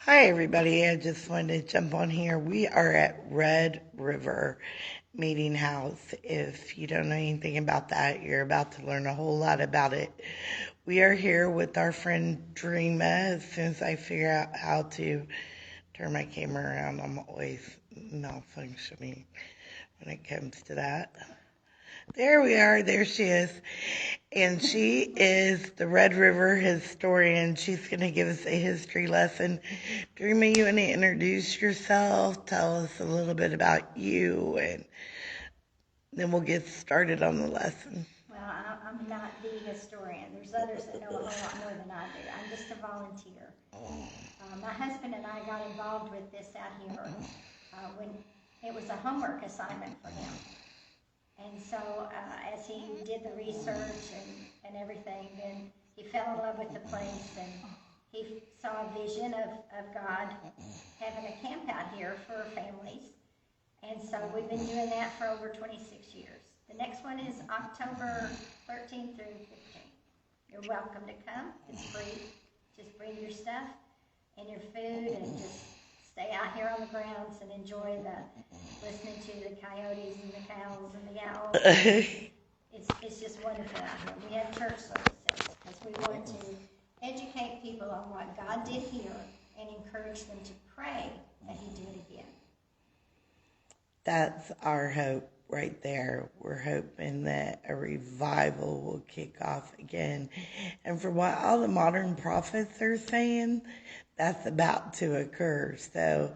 Hi, everybody. I just wanted to jump on here. We are at Red River Meeting House. If you don't know anything about that, you're about to learn a whole lot about it. We are here with our friend Dreama. As soon as I figure out how to turn my camera around, I'm always malfunctioning when it comes to that. There we are. There she is. And she is the Red River historian. She's going to give us a history lesson. Dreama, you want to introduce yourself? Tell us a little bit about you, and then we'll get started on the lesson. Well, I'm not the historian. There's others that know a whole lot more than I do. I'm just a volunteer. My husband and I got involved with this out here when it was a homework assignment for him. And so as he did the research and everything, then he fell in love with the place, and he saw a vision of God having a camp out here for families. And so we've been doing that for over 26 years. The next one is October 13th through 15th. You're welcome to come. It's free. Just bring your stuff and your food and just stay out here on the grounds and enjoy listening to the coyotes and the cows and the owls. It's just wonderful out here. We have church services because we want to educate people on what God did here and encourage them to pray that He do it again. That's our hope right there. We're hoping that a revival will kick off again. And for what all the modern prophets are saying, that's about to occur. So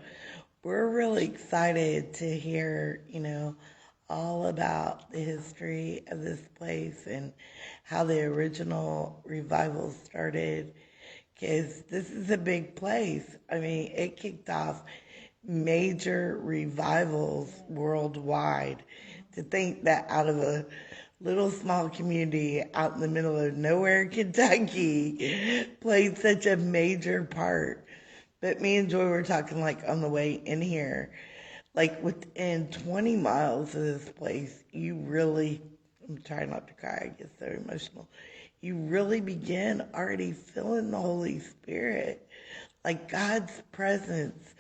we're really excited to hear, all about the history of this place and how the original revival started. Because this is a big place. I mean, it kicked off major revivals worldwide. To think that out of a little small community out in the middle of nowhere, Kentucky, played such a major part. But me and Joy were talking like on the way in here, like within 20 miles of this place, I'm trying not to cry, I get so emotional. You really begin already feeling the Holy Spirit, like God's presence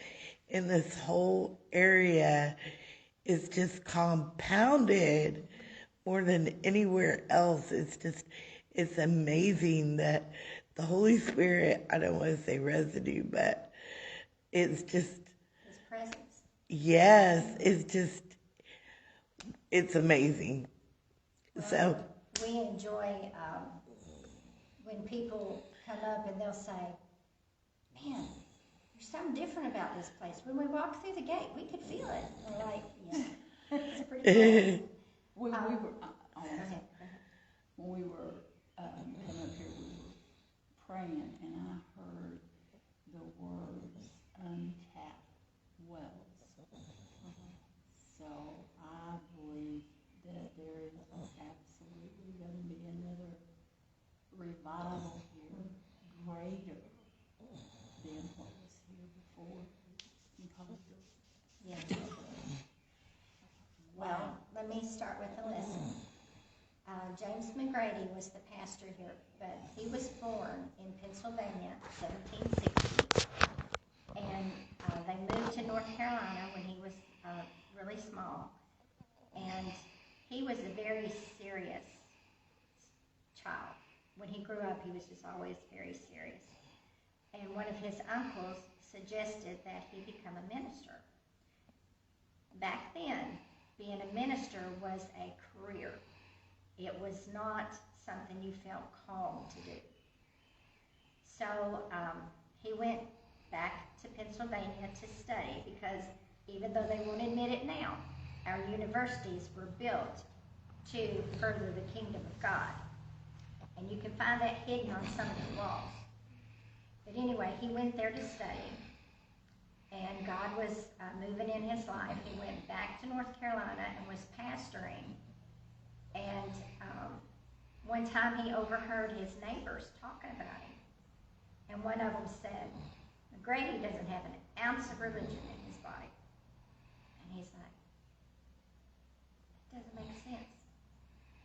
in this whole area is just compounded more than anywhere else. It's amazing that the Holy Spirit, I don't want to say residue, but it's just, His presence. yes, it's amazing. Well, So we enjoy when people come up and they'll say, man, there's something different about this place. When we walk through the gate, we could feel it. And we're like, yeah, it's pretty cool. When we were Go ahead. when we were coming up here, we were praying, and I heard the words "untapped wells." So I believe that there is absolutely going to be another revival here, greater than what was here before. Yeah. Well, let me start with the lesson. James McGrady was the pastor here, but he was born in Pennsylvania, 1760, and they moved to North Carolina when he was really small, and he was a very serious child. When he grew up, he was just always very serious, and one of his uncles suggested that he become a minister. Back then, being a minister was a career. It was not something you felt called to do. So he went back to Pennsylvania to study because even though they won't admit it now, our universities were built to further the kingdom of God. And you can find that hidden on some of the walls. But anyway, he went there to study. And God was moving in his life. He went back to North Carolina and was pastoring. And one time he overheard his neighbors talking about him. And one of them said, Grady doesn't have an ounce of religion in his body. And he's like, that doesn't make sense.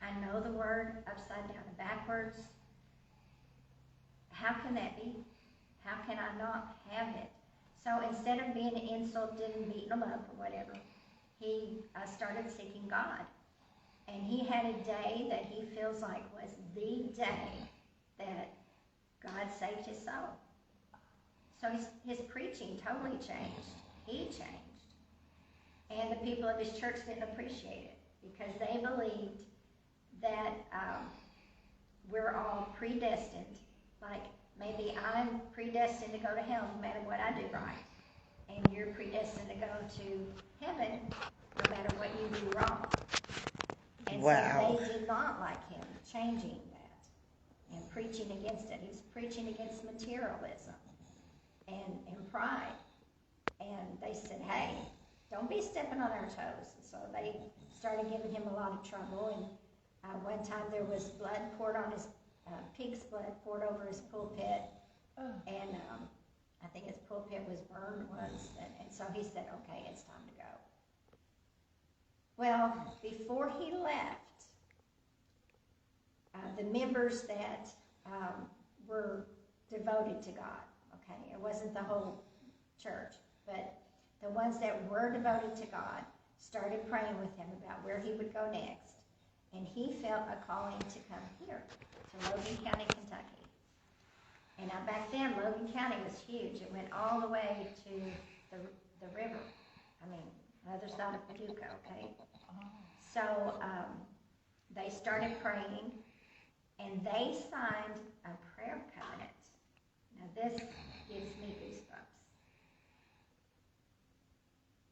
I know the word upside down and backwards. How can that be? How can I not have it? So instead of being insulted and beating them up or whatever, he started seeking God. And he had a day that he feels like was the day that God saved his soul. So his preaching totally changed. He changed. And the people of his church didn't appreciate it because they believed that we're all predestined. Like maybe I'm predestined to go to hell no matter what I do right. And you're predestined to go to heaven no matter what you do wrong. And Wow. so they did not like him changing that and preaching against it. He was preaching against materialism and pride. And they said, hey, don't be stepping on our toes. And so they started giving him a lot of trouble. And one time there was blood poured on his, pig's blood poured over his pulpit. And I think his pulpit was burned once. And so he said, okay, it's time to go. Well, before he left, the members that were devoted to God, okay, it wasn't the whole church, but the ones that were devoted to God started praying with him about where he would go next. And he felt a calling to come here, to Logan County, Kentucky. And now back then, Logan County was huge. It went all the way to the river. I mean, other side of Paducah, okay? So they started praying, and they signed a prayer covenant. Now this gives me goosebumps.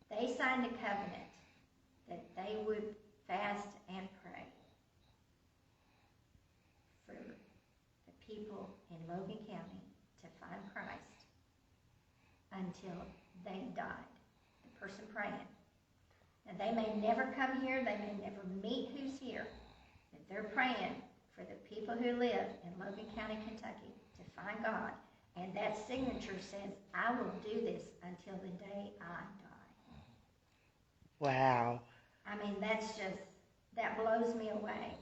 They signed a covenant that they would fast and pray for the people in Logan County to find Christ until they died. The person praying. And they may never come here, they may never meet who's here, but they're praying for the people who live in Logan County, Kentucky to find God. And that signature says, I will do this until the day I die. Wow. I mean, that blows me away.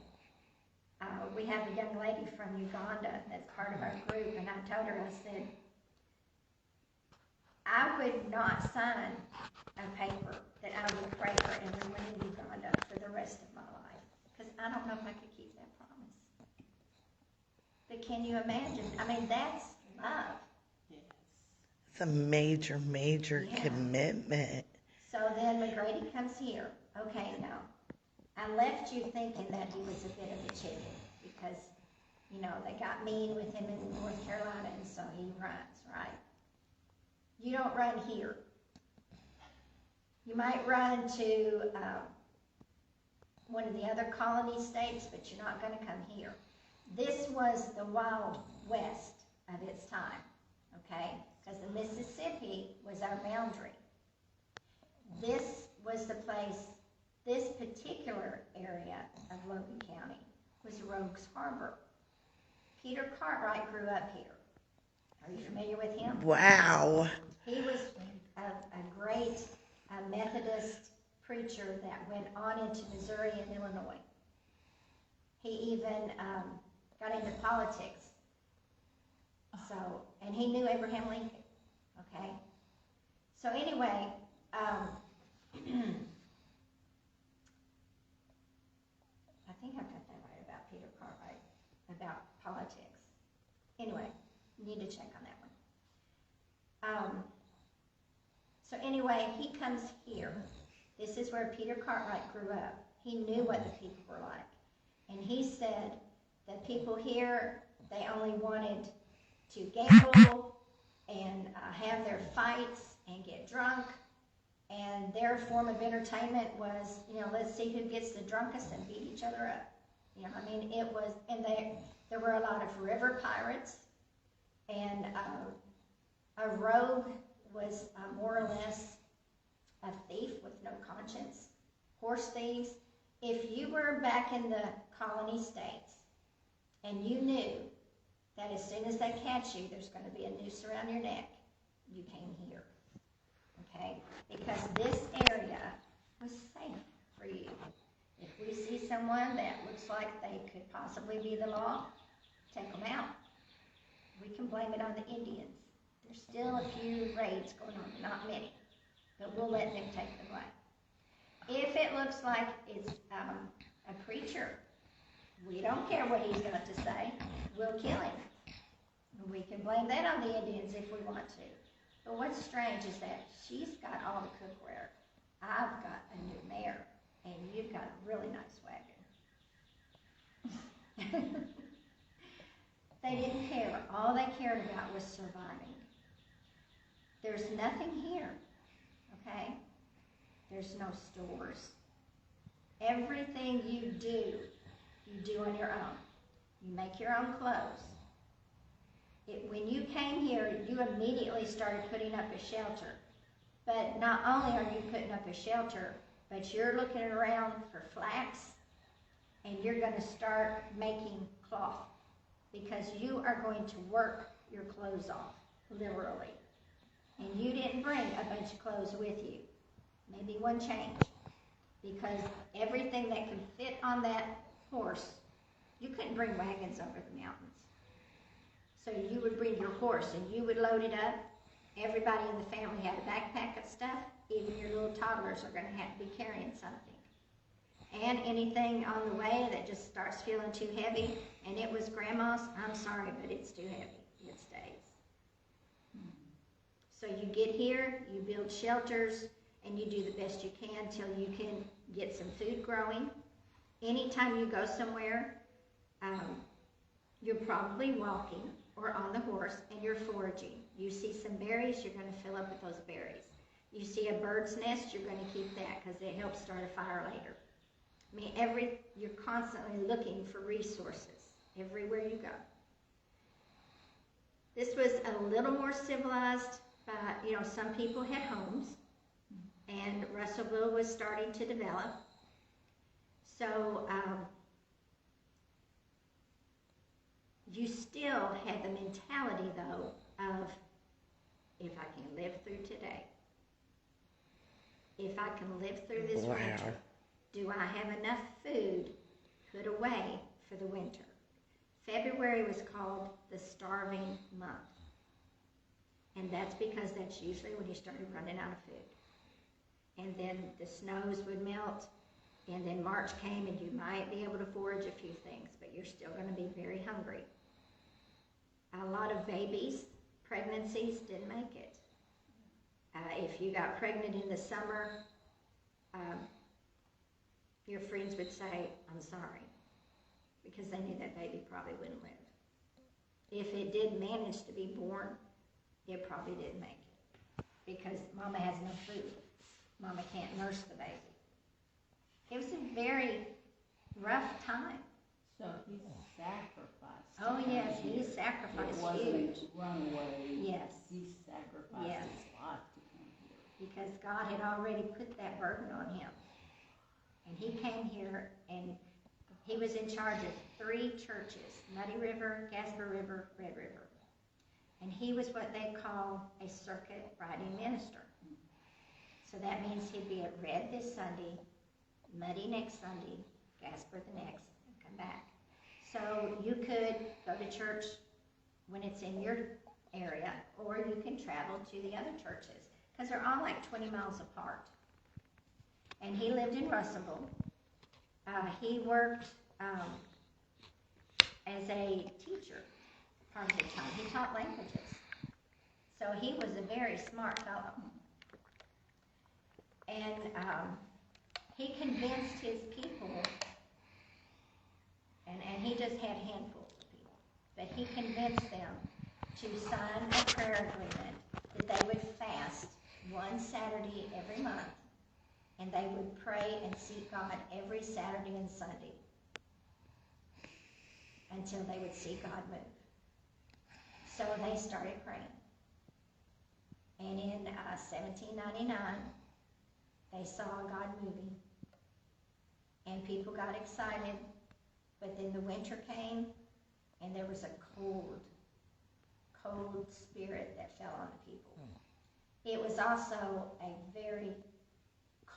We have a young lady from Uganda that's part of our group, and I told her, I said, I would not sign a paper that I would pray for everyone in Uganda for the rest of my life, because I don't know if I could keep that promise. But can you imagine? I mean, that's love. Yes. It's a major, major commitment. So then McGrady comes here. Okay, now, I left you thinking that he was a bit of a chicken because, you know, they got mean with him in North Carolina, and so he runs, right? You don't run here. You might run to one of the other colony states, but you're not going to come here. This was the Wild West of its time, okay? Because the Mississippi was our boundary. This was the place, this particular area of Logan County was Rogues Harbor. Peter Cartwright grew up here. Are you familiar with him? Wow. He was a great Methodist preacher that went on into Missouri and Illinois. He even got into politics. So, and he knew Abraham Lincoln. Okay. So anyway, I think I've got that right about Peter Cartwright, about politics. Anyway, need to check on that one. So anyway, he comes here. This is where Peter Cartwright grew up. He knew what the people were like. And he said that people here, they only wanted to gamble and have their fights and get drunk. And their form of entertainment was, you know, let's see who gets the drunkest and beat each other up. You know, I mean, it was, and there were a lot of river pirates. And a rogue was more or less a thief with no conscience. Horse thieves. If you were back in the colony states and you knew that as soon as they catch you, there's going to be a noose around your neck, you came here. Okay? Because this area was safe for you. If we see someone that looks like they could possibly be the law, take them out. We can blame it on the Indians. There's still a few raids going on, not many, but we'll let them take them away. If it looks like it's a preacher, we don't care what he's got to say. We'll kill him. We can blame that on the Indians if we want to. But what's strange is that she's got all the cookware. I've got a new mare, and you've got a really nice wagon. They didn't care. All they cared about was surviving. There's nothing here, okay? There's no stores. Everything you do on your own. You make your own clothes. When you came here, you immediately started putting up a shelter. But not only are you putting up a shelter, but you're looking around for flax, and you're going to start making cloth, because you are going to work your clothes off, literally. And you didn't bring a bunch of clothes with you, maybe one change, because everything that could fit on that horse, you couldn't bring wagons over the mountains. So you would bring your horse and you would load it up. Everybody in the family had a backpack of stuff. Even your little toddlers are going to have to be carrying something. And anything on the way that just starts feeling too heavy, and it was Grandma's, I'm sorry, but it's too heavy. It stays. So you get here, you build shelters, and you do the best you can till you can get some food growing. Anytime you go somewhere, you're probably walking or on the horse, and you're foraging. You see some berries, you're going to fill up with those berries. You see a bird's nest, you're going to keep that because it helps start a fire later. I mean, you're constantly looking for resources everywhere you go. This was a little more civilized, but some people had homes, and Russellville was starting to develop. So you still had the mentality, though, of if I can live through today, if I can live through this winter, do I have enough food put away for the winter? February was called the starving month. And that's because that's usually when you started running out of food. And then the snows would melt, and then March came, and you might be able to forage a few things, but you're still going to be very hungry. A lot of babies, pregnancies, didn't make it. If you got pregnant in the summer, your friends would say, I'm sorry, because they knew that baby probably wouldn't live. If it did manage to be born, it probably didn't make it, because Mama has no food. Mama can't nurse the baby. It was a very rough time. So he sacrificed. Oh yes, he sacrificed It wasn't huge. runaway. Yes. He sacrificed Yes. his life to come here. Because God had already put that burden on him. And he came here, and he was in charge of 3 churches, Muddy River, Gasper River, Red River. And he was what they call a circuit riding minister. So that means he'd be at Red this Sunday, Muddy next Sunday, Gasper the next, and come back. So you could go to church when it's in your area, or you can travel to the other churches, because they're all like 20 miles apart. And he lived in Russellville. He worked as a teacher part of the time. He taught languages. So he was a very smart fellow. And he convinced his people, and he just had handfuls of people, but he convinced them to sign a prayer agreement that they would fast one Saturday every month, and they would pray and seek God every Saturday and Sunday until they would see God move. So they started praying. And in 1799, they saw God moving, and people got excited, but then the winter came, and there was a cold spirit that fell on the people. It was also a very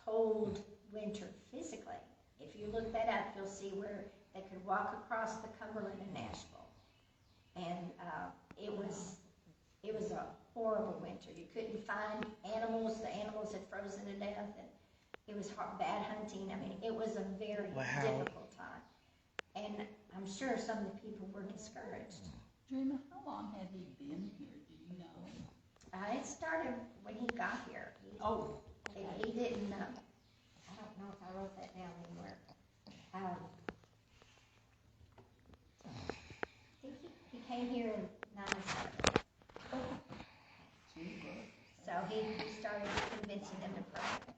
cold winter physically. If you look that up, you'll see where they could walk across the Cumberland in Nashville. And it was a horrible winter. You couldn't find animals. The animals had frozen to death, and it was bad hunting. I mean, it was a very difficult time. And I'm sure some of the people were discouraged. Dreama, how long had he been here? Do you know? It started when he got here. He didn't know. I don't know if I wrote that down anywhere. I think he came here in 97. So he started convincing them to pray.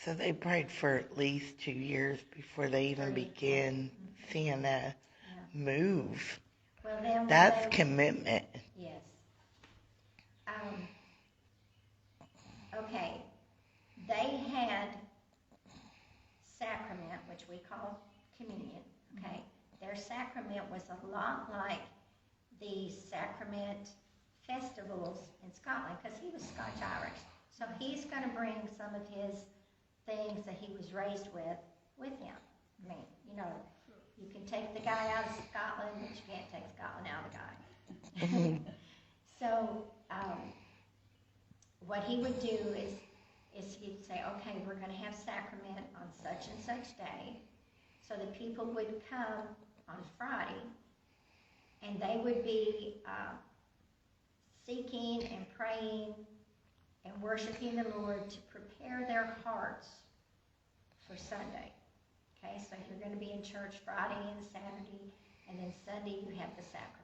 So they prayed for at least 2 years before they even began seeing a move. Well, then that's commitment. Yes. Okay. They had sacrament, which we call communion. Okay. Their sacrament was a lot like the sacrament festivals in Scotland, because he was Scotch-Irish. So he's going to bring some of his things that he was raised with him. I mean, you know, you can take the guy out of Scotland, but you can't take Scotland out of the guy. So what he would do is he'd say, okay, we're going to have sacrament on such and such day. So the people would come on Friday, and they would be seeking and praying and worshiping the Lord to prepare their hearts for Sunday. Okay, so you're going to be in church Friday and Saturday, and then Sunday you have the sacrament.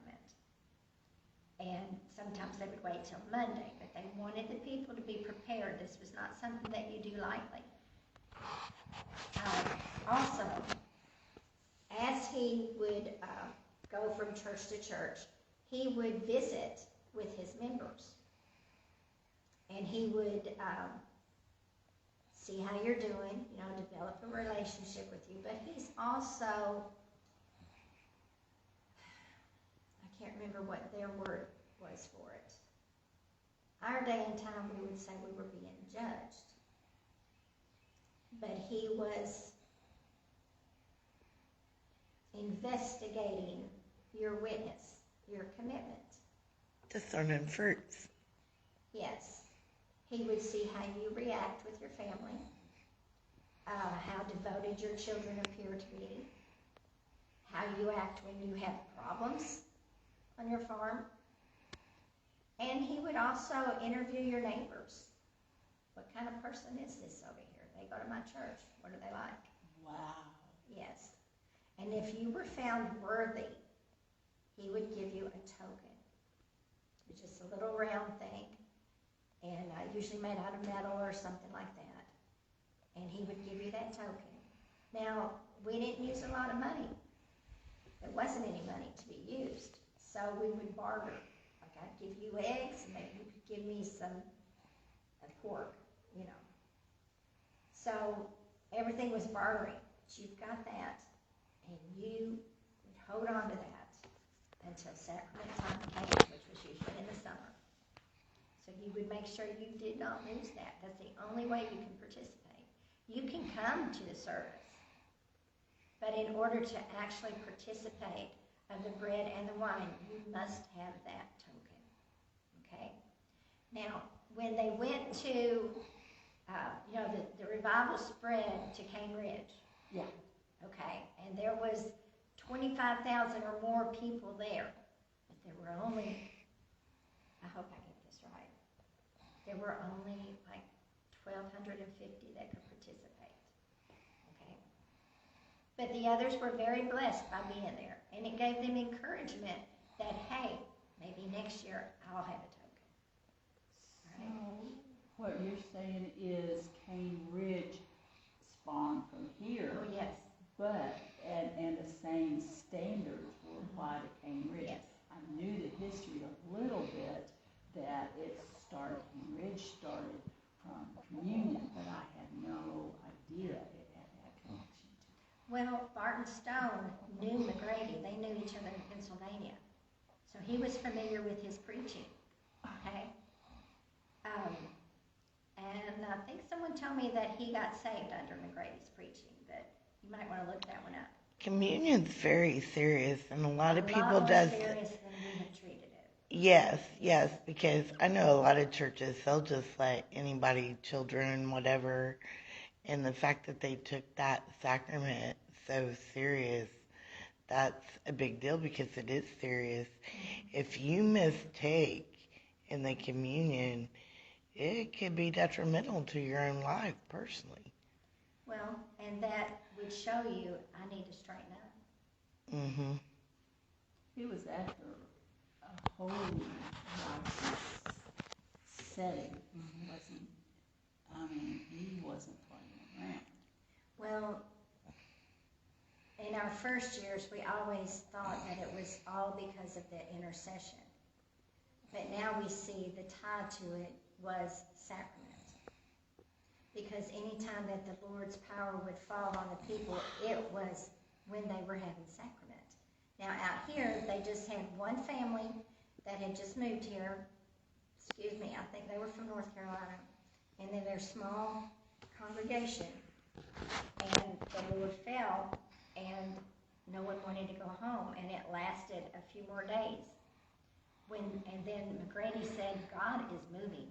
And sometimes they would wait till Monday, but they wanted the people to be prepared. This was not something that you do lightly. Also, as he would go from church to church, he would visit with his members. And he would see how you're doing, you know, develop a relationship with you. But he's also, I can't remember what their word was for it. Our day and time, we would say we were being judged. But he was investigating your witness, your commitment. Discerning fruits. Yes. He would see how you react with your family, how devoted your children appear to be, how you act when you have problems on your farm. And he would also interview your neighbors. What kind of person is this over here? They go to my church. What are they like? Wow. Yes. And if you were found worthy, he would give you a token. It's just a little round thing, and usually made out of metal or something like that. And he would give you that token. Now, we didn't use a lot of money. There wasn't any money to be used. So we would barter. Like, I'd give you eggs, and maybe you could give me some pork, you know. So everything was bartering. But you've got that, and you would hold on to that until sacrament time came, which was usually in the summer. So you would make sure you did not lose that. That's the only way you can participate. You can come to the service, but in order to actually participate of the bread and the wine, you must have that token. Okay? Now, when they went to, the revival spread to Cane Ridge. Yeah. Okay, and there was 25,000 or more people there, but there were only, I hope I get this right, there were only like 1,250 that could participate. Okay, but the others were very blessed by being there, and it gave them encouragement that, hey, maybe next year I'll have a token. So what you're saying is Cane Ridge spawned from here. Oh, yes. But, and the same standards will apply to Cane Ridge. Yes. I knew the history a little bit, that Cane Ridge started from communion, but I had no idea it had that connection to it. Well, Barton Stone knew McGrady. They knew each other in Pennsylvania. So he was familiar with his preaching. Okay? And I think someone told me that he got saved under McGrady's preaching, but you might want to look that one up. Communion's very serious, and a lot of people more does. serious than we have treated it. Yes, because I know a lot of churches, they'll just let anybody, children, whatever, and the fact that they took that sacrament so serious, that's a big deal because it is serious. If you mistake in the communion, it could be detrimental to your own life personally. Well, and that would show you I need to straighten up. Mm-hmm. It was after a whole life setting. He wasn't playing around. Well, in our first years, we always thought that it was all because of the intercession. But now we see the tie to it was sacrament. Because any time that the Lord's power would fall on the people, it was when they were having sacrament. Now out here, they just had one family that had just moved here. Excuse me, I think they were from North Carolina. And then their small congregation. And the Lord fell, and no one wanted to go home. And it lasted a few more days. And then McGrady said, God is moving.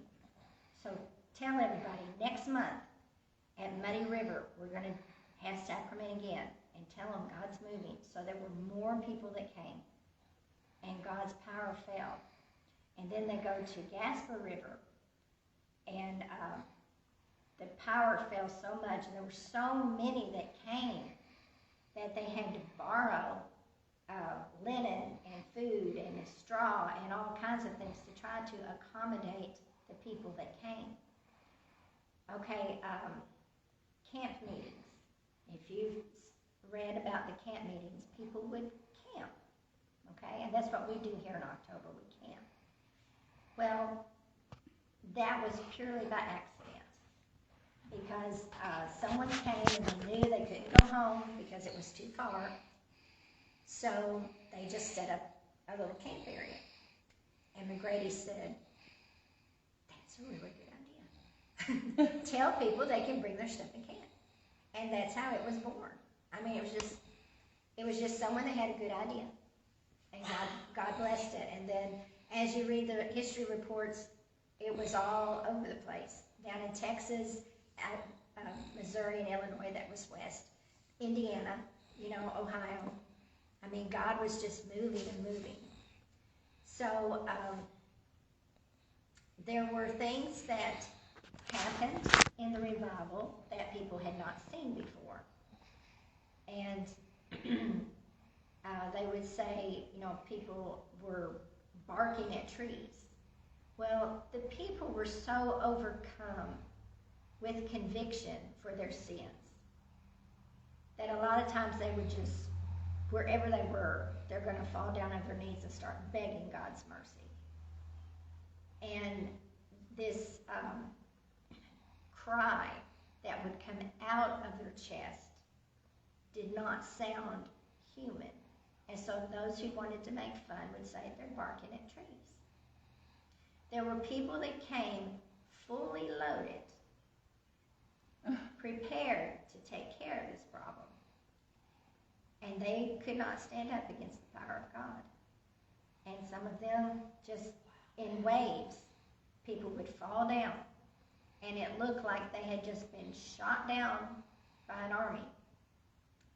So tell everybody, next month at Muddy River, we're going to have sacrament again, and tell them God's moving. So there were more people that came, and God's power fell. And then they go to Gasper River, and the power fell so much, and there were so many that came that they had to borrow linen and food and straw and all kinds of things to try to accommodate the people that came. Okay, camp meetings. If you've read about the camp meetings, people would camp. Okay, and that's what we do here in October, we camp. Well, that was purely by accident because someone came and they knew they couldn't go home because it was too far. So they just set up a little camp area. And McGrady said, that's a really good idea. Tell people they can bring their stuff and camp. And that's how it was born. I mean, it was just someone that had a good idea. And God blessed it. And then as you read the history reports, it was all over the place. Down in Texas, Missouri and Illinois, that was west. Indiana, Ohio. I mean, God was just moving and moving. So there were things that happened in the revival that people had not seen before. And they would say, people were barking at trees. Well, the people were so overcome with conviction for their sins that a lot of times they would just, wherever they were, they're going to fall down on their knees and start begging God's mercy. And this cry that would come out of their chest did not sound human. And so those who wanted to make fun would say they're barking at trees. There were people that came fully loaded, prepared to take care of this problem. And they could not stand up against the power of God. And some of them, just in waves, people would fall down. And it looked like they had just been shot down by an army.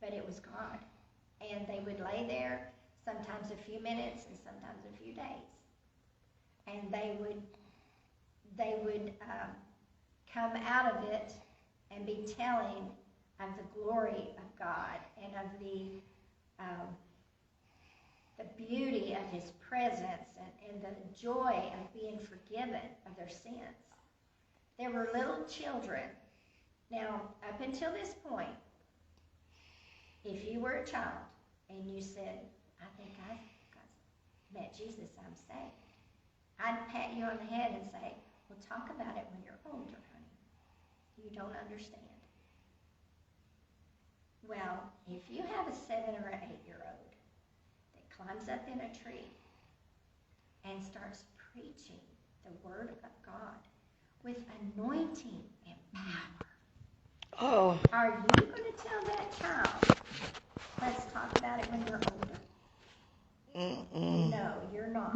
But it was God. And they would lay there, sometimes a few minutes and sometimes a few days. And they would come out of it and be telling of the glory of God and of the beauty of His presence and the joy of being forgiven of their sins. There were little children. Now, up until this point, if you were a child and you said, I think I've met Jesus, I'm saved, I'd pat you on the head and say, well, talk about it when you're older, honey. You don't understand. Well, if you have a 7 or an 8-year-old that climbs up in a tree and starts preaching the Word of God with anointing and power, are you going to tell that child, let's talk about it when you're older? No, you're not.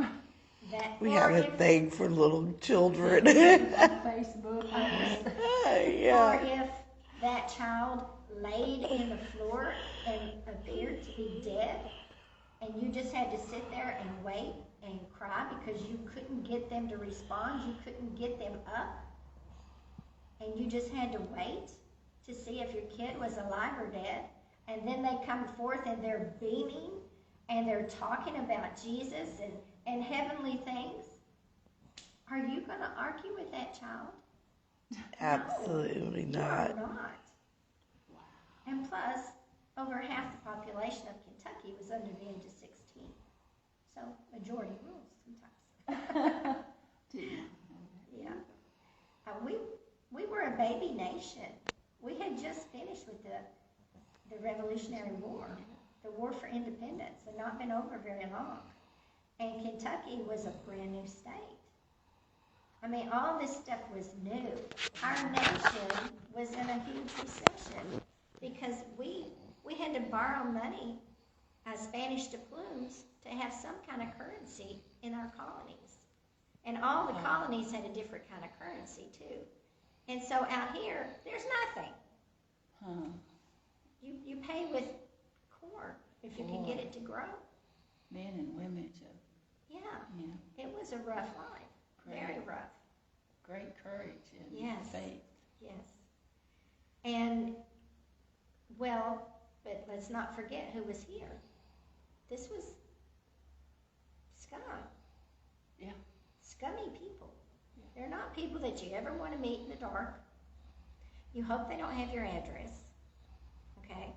that, We or have a if, thing for little children. On Facebook. or Yeah. if that child laid in the floor and appeared to be dead, and you just had to sit there and wait and cry because you couldn't get them to respond, you couldn't get them up, and you just had to wait to see if your kid was alive or dead, and then they come forth and they're beaming and they're talking about Jesus and heavenly things, are you going to argue with that child? Absolutely No, not. you are not. And plus, over half the population of Kentucky was under the age of 16. So, majority rules sometimes. Yeah. We were a baby nation. We had just finished with the Revolutionary War, the War for Independence, had not been over very long. And Kentucky was a brand new state. I mean, all this stuff was new. Our nation was in a huge recession because we had to borrow money, Spanish doubloons, to have some kind of currency in our colonies. And all the colonies had a different kind of currency, too. And so out here, there's nothing. You pay with corn if you can get it to grow. Men and women too. Yeah. Yeah. It was a rough life. Very rough. Great courage and Yes. faith. Yes. And, well, but let's not forget who was here. This was scum. Yeah. Scummy people. They're not people that you ever want to meet in the dark. You hope they don't have your address. Okay?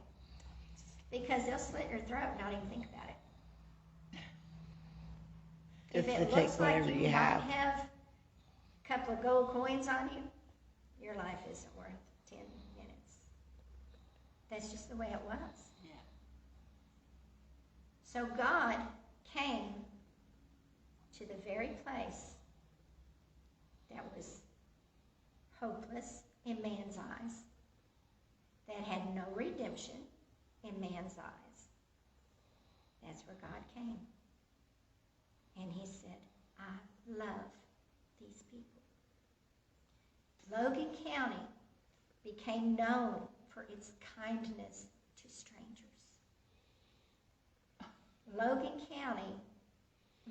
Because they'll slit your throat and not even think about it. Just If to it take looks like whatever you you might have. have a couple of gold coins on you, your life isn't worth 10 minutes. That's just the way it was. Yeah. So God came to the very place that was hopeless in man's eyes, that had no redemption in man's eyes. That's where God came. And he said, I love these people. Logan County became known for its kindness to strangers. Logan County,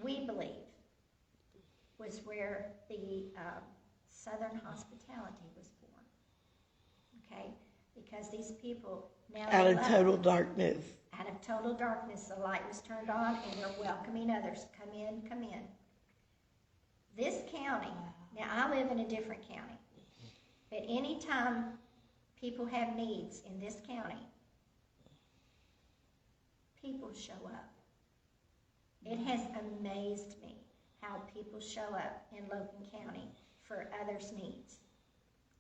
we believe, was where the Southern hospitality was born. Okay? Because these people now Out of total darkness. out of total darkness, the light was turned on and they're welcoming others. Come in, come in. This county, now I live in a different county, but anytime people have needs in this county, people show up. It has amazed me how people show up in Logan County for others' needs.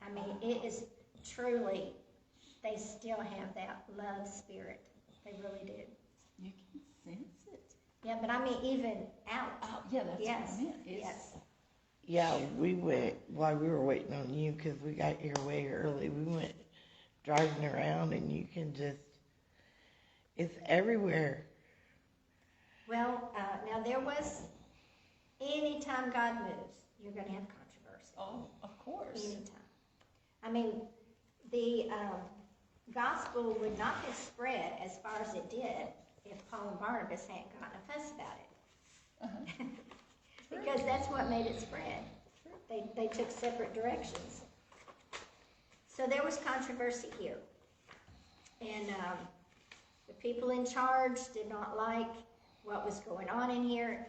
I mean, it is truly, they still have that love spirit. They really do. You can sense it. Yeah, but I mean, even out. Oh, yeah, that's Yes, what I meant. It's, yes. Yeah, we went, while we were waiting on you, because we got here way early, we went driving around, and you can just, it's everywhere. Well, now there was, anytime God moves, you're going to have controversy. Oh, of course. Anytime. I mean, the gospel would not have spread as far as it did if Paul and Barnabas hadn't gotten a fuss about it. Because that's what made it spread. They took separate directions. So there was controversy here. And the people in charge did not like what was going on in here.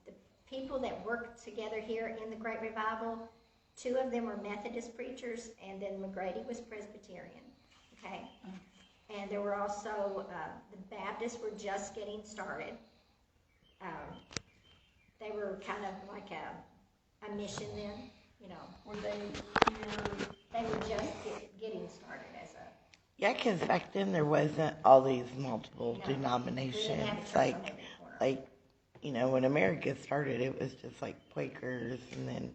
The people that worked together here in the Great Revival, 2 of them were Methodist preachers, and then McGrady was Presbyterian. Okay? And there were also, the Baptists were just getting started. They were kind of like a mission then, you know. Were they here? They were just getting started as a... Yeah, because back then there wasn't all these multiple No, we didn't denominations. have a church on every corner. Like, you know, when America started, it was just like Quakers, and then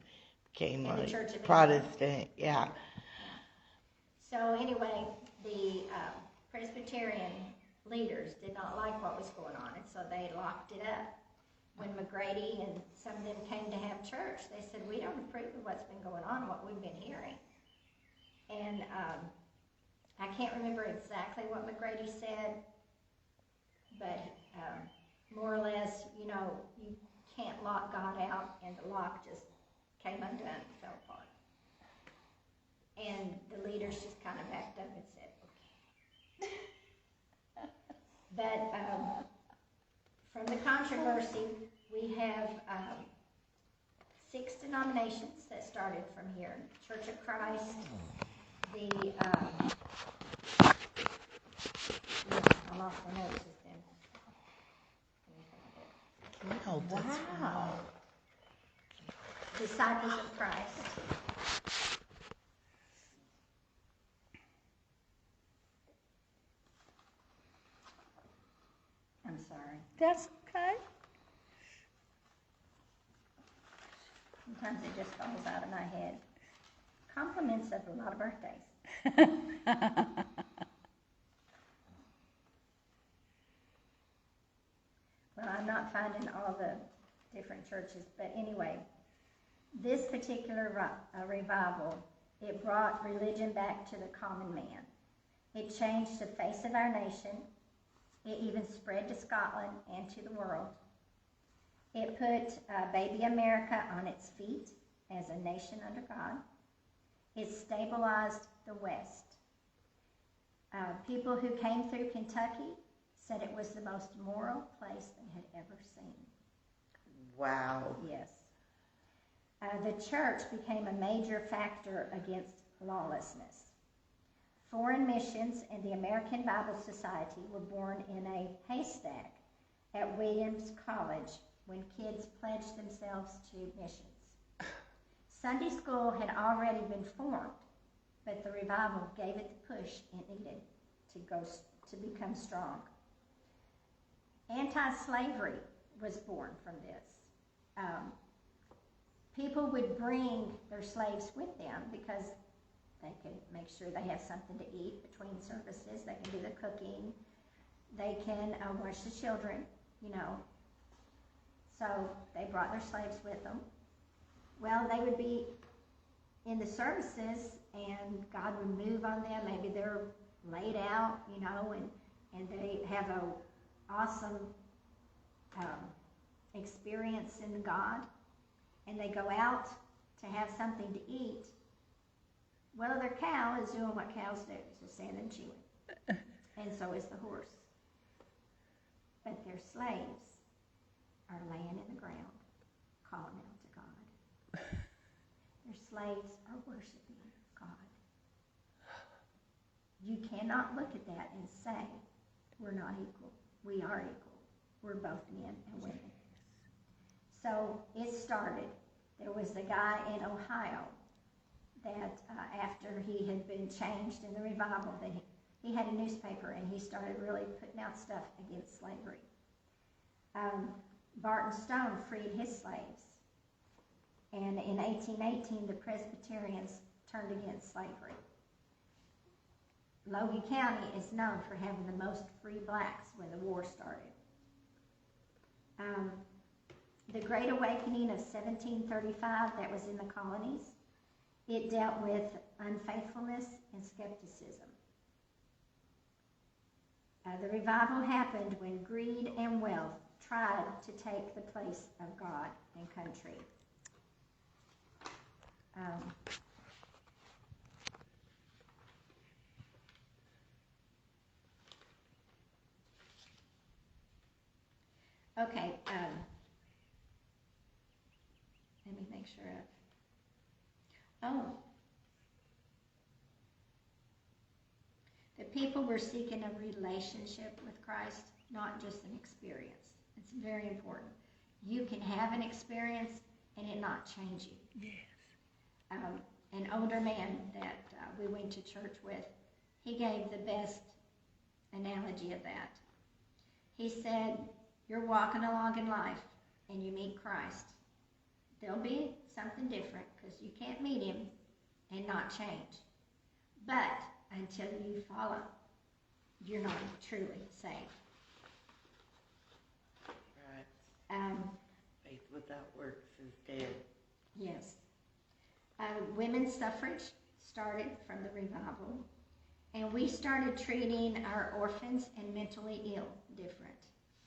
became And the like Church of England. Protestant. Yeah. So anyway, the Presbyterian leaders did not like what was going on, and so they locked it up. when McGrady and some of them came to have church, they said, we don't approve of what's been going on, what we've been hearing. And I can't remember exactly what McGrady said, but more or less, you can't lock God out, and the lock just came undone and fell apart. And the leaders just kind of backed up and said, okay. But from the controversy, we have 6 denominations that started from here. Church of Christ, the, I lost my notes just then. Wow. Disciples of Christ. I'm sorry. That's okay. Sometimes it just falls out of my head. Compliments of a lot of birthdays. Well, I'm not finding all the different churches, but anyway, this particular revival, it brought religion back to the common man. It changed the face of our nation. It even spread to Scotland and to the world. It put baby America on its feet as a nation under God. It stabilized the West. People who came through Kentucky said it was the most moral place they had ever seen. Wow. Yes. The church became a major factor against lawlessness. Foreign missions and the American Bible Society were born in a haystack at Williams College when kids pledged themselves to missions. Sunday school had already been formed, but the revival gave it the push it needed to become strong. Anti-slavery was born from this. People would bring their slaves with them because they could make sure they have something to eat between services. They can do the cooking. They can watch the children, So they brought their slaves with them. Well, they would be in the services, and God would move on them. Maybe they're laid out, and they have an awesome experience in God, and they go out to have something to eat. Well, their cow is doing what cows do, just standing and chewing, and so is the horse. But their slaves are laying in the ground, calling out to God. Their slaves are worshiping God. You cannot look at that and say, we're not equal. We are equal. We're both men and women. So it started. There was a guy in Ohio that after he had been changed in the revival, that he had a newspaper, and he started really putting out stuff against slavery. Barton Stone freed his slaves. And in 1818, the Presbyterians turned against slavery. Logan County is known for having the most free blacks when the war started. The Great Awakening of 1735 that was in the colonies, it dealt with unfaithfulness and skepticism. The revival happened when greed and wealth tried to take the place of God and country. Okay, let me make sure the people were seeking a relationship with Christ, not just an experience. It's very important. You can have an experience and it not change you. Yes. An older man that we went to church with, he gave the best analogy of that. He said, you're walking along in life and you meet Christ. There'll be something different because you can't meet him and not change. But until you follow, you're not truly saved. Right. Faith without works is dead. Yes. Women's suffrage started from the revival, and we started treating our orphans and mentally ill different.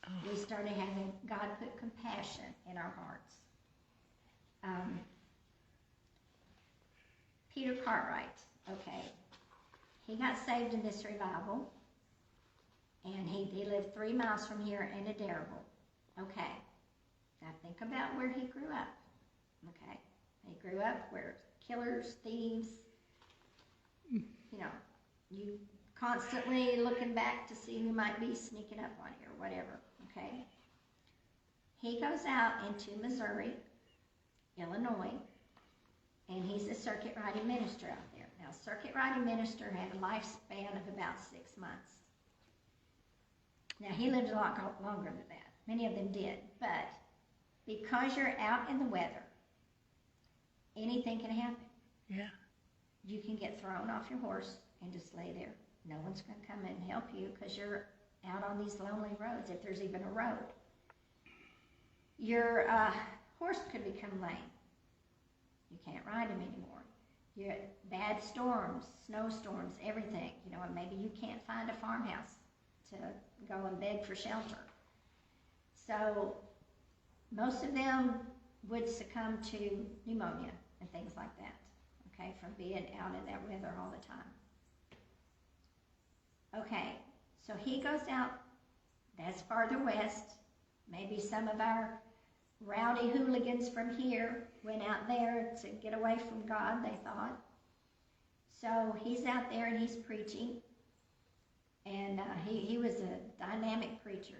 Oh. We started having, God put compassion in our hearts. Peter Cartwright, okay, he got saved in this revival, and he lived 3 miles from here in a Darrable. Okay, now think about where he grew up. Okay, he grew up where killers, thieves, you constantly looking back to see who might be sneaking up on you or whatever. Okay, he goes out into Missouri, Illinois, and he's a circuit riding minister out there. Now, circuit riding minister had a lifespan of about 6 months. Now, he lived a lot longer than that. Many of them did. But because you're out in the weather, anything can happen. Yeah. You can get thrown off your horse and just lay there. No one's going to come and help you because you're out on these lonely roads, if there's even a road. Your horse could become lame. You can't ride him anymore. You're bad storms, snowstorms, everything. And maybe you can't find a farmhouse to go and beg for shelter. So most of them would succumb to pneumonia and things like that, okay, from being out in that weather all the time. Okay, so he goes out, that's farther west. Maybe some of our rowdy hooligans from here went out there to get away from God, they thought. So he's out there and he's preaching. And he was a dynamic preacher.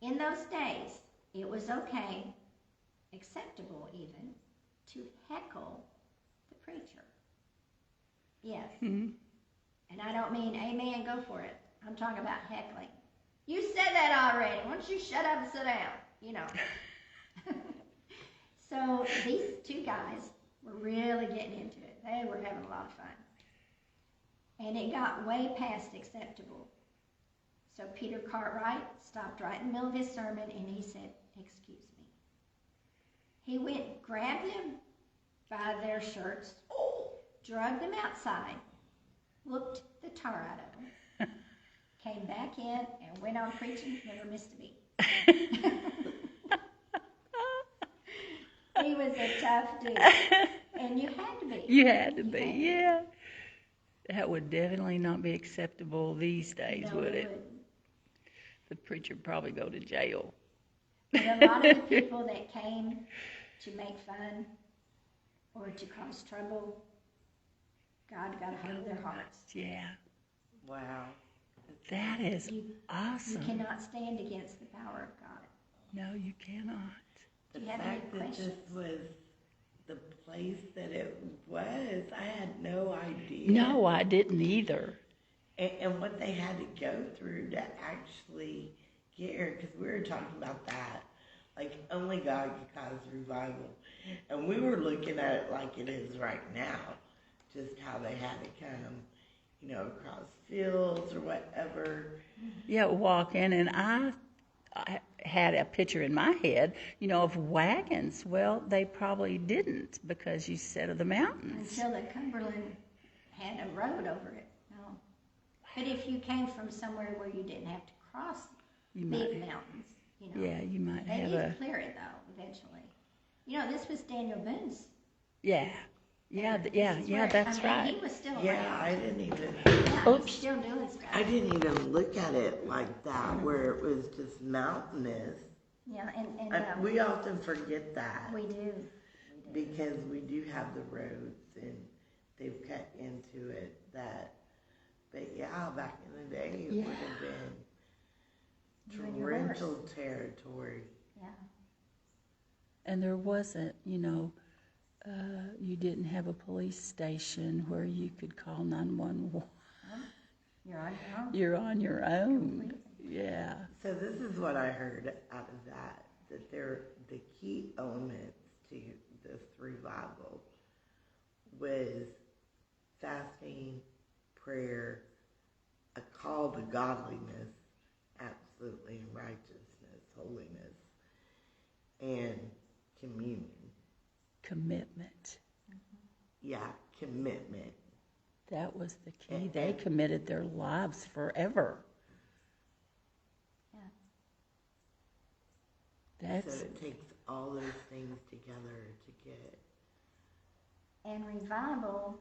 In those days, it was okay, acceptable even, to heckle the preacher. Yes. Mm-hmm. And I don't mean, amen, go for it. I'm talking about heckling. You said that already. Why don't you shut up and sit down? So these two guys were really getting into it. They were having a lot of fun. And it got way past acceptable. So Peter Cartwright stopped right in the middle of his sermon and he said, "Excuse me." He went, grabbed them by their shirts, dragged them outside, whooped the tar out of them, came back in and went on preaching, never missed a beat. He was a tough dude. And you had to be. You had to be, yeah. That would definitely not be acceptable these days, No, would it? Wouldn't. The preacher would probably go to jail. But a lot of the people that came to make fun or to cause trouble, God got a hold of their hearts. Yeah. Wow. That is awesome. You cannot stand against the power of God. No, you cannot. The fact that this was the place that it was, I had no idea. No, I didn't either. And what they had to go through to actually get here, because we were talking about that, like only God could cause revival. And we were looking at it like it is right now, just how they had to come, across fields or whatever. Yeah, walk in, and I had a picture in my head, of wagons. Well, they probably didn't because you said of the mountains. Until the Cumberland had a road over it. No. But if you came from somewhere where you didn't have to cross big mountains, Yeah, you might they have did clear it, though, eventually. This was Daniel Boone's. Yeah, that's right. He was still around. Yeah, I didn't even. Yeah, he's still doing stuff. I didn't even look at it like that, where it was just mountainous. Yeah, and we often forget that. We do. Because we do have the roads, and they've cut into it. But yeah, back in the day, it would have been torrential territory. Yeah. And there wasn't, you didn't have a police station where you could call 911. You're on your own. You're on your own. Yeah. So this is what I heard out of that the key elements to this revival was fasting, prayer, a call to godliness, absolutely, and righteousness, holiness. and communion. Commitment. Yeah, commitment. That was the key. They committed their lives forever. Yeah. So it takes all those things together to get. And revival,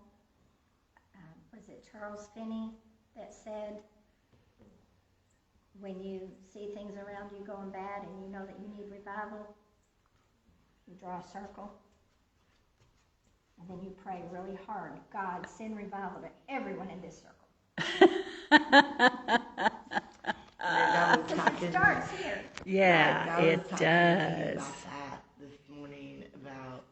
was it Charles Finney that said, when you see things around you going bad and you know that you need revival, you draw a circle, and then you pray really hard, God, send revival to everyone in this circle. Because it starts here. Yeah, it does. does. About that this morning, about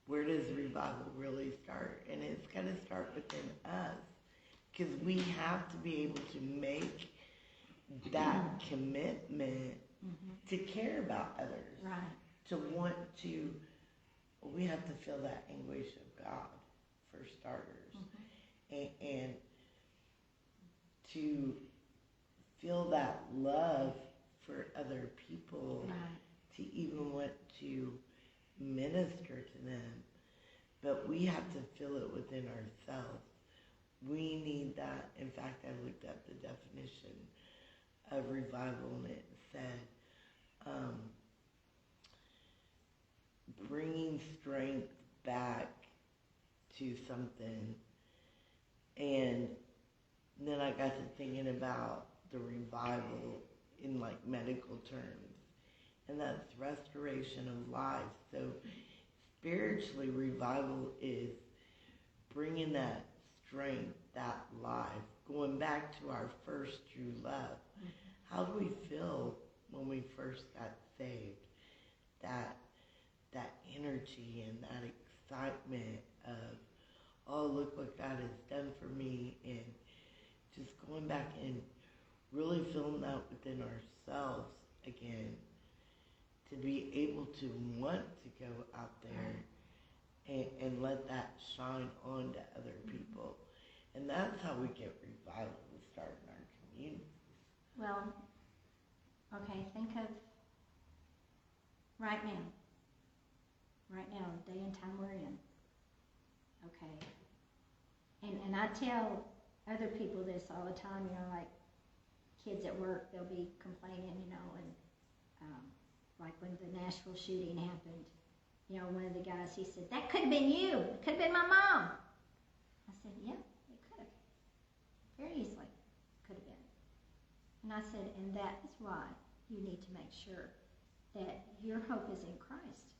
where does revival really start? And it's got to start within us, because we have to be able to make that commitment to care about others. Right. To want to, we have to feel that anguish of God, for starters. And to feel that love for other people, to even want to minister to them. But we have to feel it within ourselves. We need that. In fact, I looked up the definition of revival, and it said, bringing strength back to something. And then I got to thinking about the revival in like medical terms, and that's restoration of life. So spiritually, revival is bringing that strength, that life, going back to our first true love. How do we feel when we first got saved? That energy and that excitement of, oh, look what God has done for me, and just going back and really feeling that within ourselves again, to be able to want to go out there and let that shine on to other people. And that's how we get revival to start in our community. Well, okay, think of right now, the day and time we're in, okay? And I tell other people this all the time, you know, like kids at work, they'll be complaining, you know, and like when the Nashville shooting happened, you know, one of the guys, he said, that could have been you, it could have been my mom. I said, yeah, it could have, very easily could have been. And I said, and that is why you need to make sure that your hope is in Christ.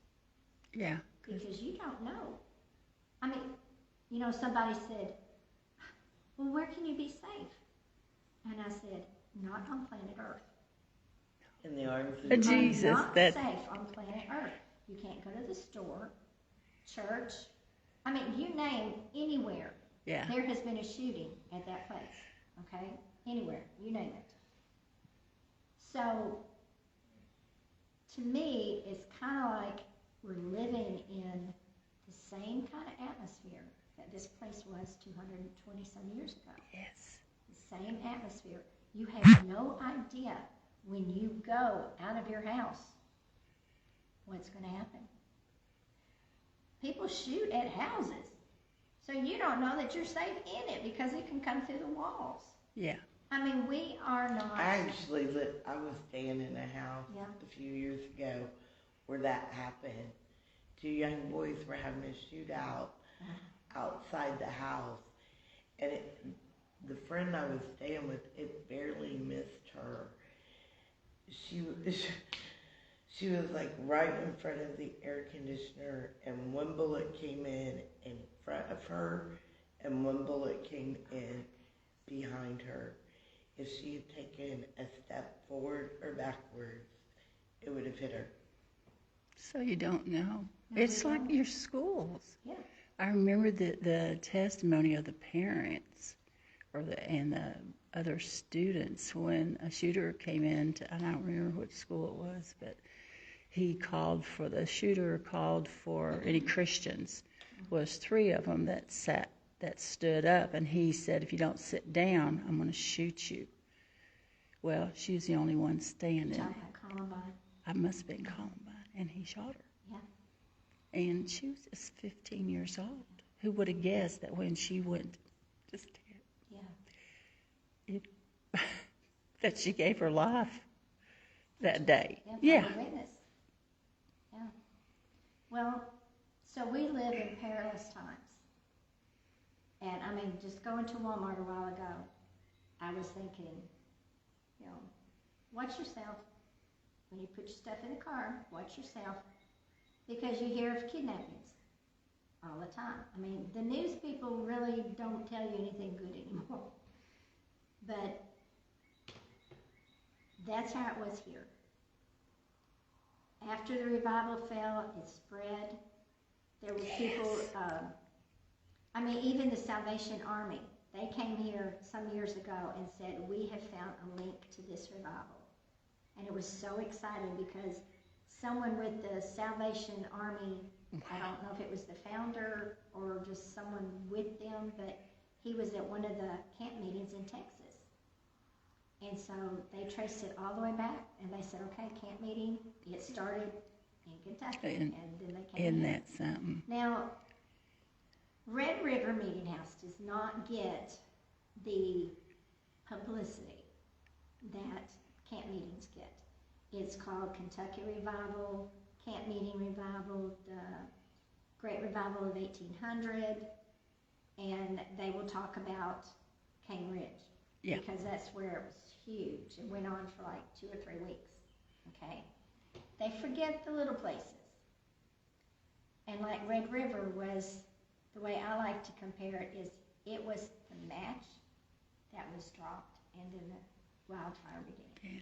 Yeah. Because you don't know. I mean, you know, somebody said, well, where can you be safe? And I said, not on planet Earth. In the arms of Jesus. I'm not safe on planet Earth. You can't go to the store, church. I mean, you name anywhere. Yeah. There has been a shooting at that place. Okay? Anywhere. You name it. So, to me, it's kind of like we're living in the same kind of atmosphere that this place was 220 some years ago. Yes. The same atmosphere. You have no idea when you go out of your house what's going to happen. People shoot at houses, so you don't know that you're safe in it because it can come through the walls. Yeah. I mean, we are not. I was staying in a house a few years ago where that happened. 2 young boys were having a shootout outside the house, and the friend I was staying with, it barely missed her. She was like right in front of the air conditioner, and one bullet came in front of her, and one bullet came in behind her. If she had taken a step forward or backwards, it would have hit her. So you don't know. No, It's we like don't. your schools. Yeah. I remember the testimony of the parents and the other students when a shooter came in I don't remember which school it was, but the shooter called for any Christians. Was 3 of them that stood up, and he said, if you don't sit down, I'm going to shoot you. Well, she was the only one standing. Talking about Columbine. I must have been Columbine. and he shot her. Yeah. And she was just 15 years old. Who would have guessed that when she went just Yeah. that she gave her life that day? Yeah. For the witness. Yeah. Well, so we live in perilous times. And I mean, just going to Walmart a while ago, I was thinking, you know, watch yourself. When you put your stuff in the car, watch yourself. Because you hear of kidnappings all the time. I mean, the news people really don't tell you anything good anymore. But that's how it was here. After the revival fell, it spread. There were people, I mean, even the Salvation Army, they came here some years ago and said, we have found a link to this revival. And it was so exciting because someone with the Salvation Army, I don't know if it was the founder or just someone with them, but he was at one of the camp meetings in Texas. And so they traced it all the way back, and they said, okay, camp meeting, it started in Kentucky, and then they came Isn't here. that something? Now, Red River Meeting House does not get the publicity that camp meetings get. It's called Kentucky Revival, Camp Meeting Revival, the Great Revival of 1800, and they will talk about Cane Ridge. Yeah. Because that's where it was huge. It went on for like 2 or 3 weeks. Okay? They forget the little places. And like Red River was, the way I like to compare it is, it was the match that was dropped and then the wildfire began.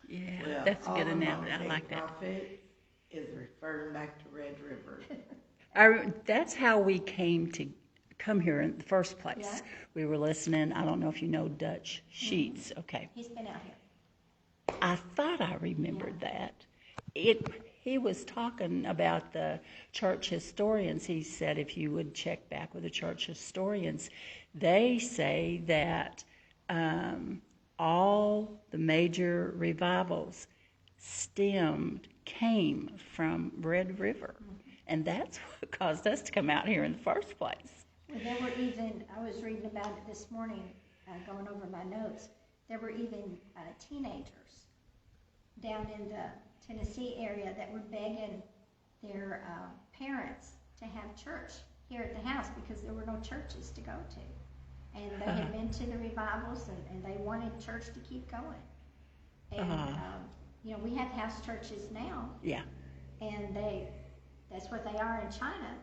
Yeah, Well, that's a all good the analogy. I modern like that. prophet is referring back to Red River. That's how we come here in the first place. Yeah. We were listening. I don't know if you know Dutch Sheets. Okay. He's been out here. I thought I remembered that. He was talking about the church historians. He said if you would check back with the church historians, they say that all the major revivals came from Red River. And that's what caused us to come out here in the first place. Well, there were even, I was reading about it this morning, going over my notes, there were even teenagers down in the Tennessee area that were begging their parents to have church here at the house because there were no churches to go to. And they had been to the revivals and they wanted church to keep going. And, you know, we have house churches now. Yeah. And that's what they are in China.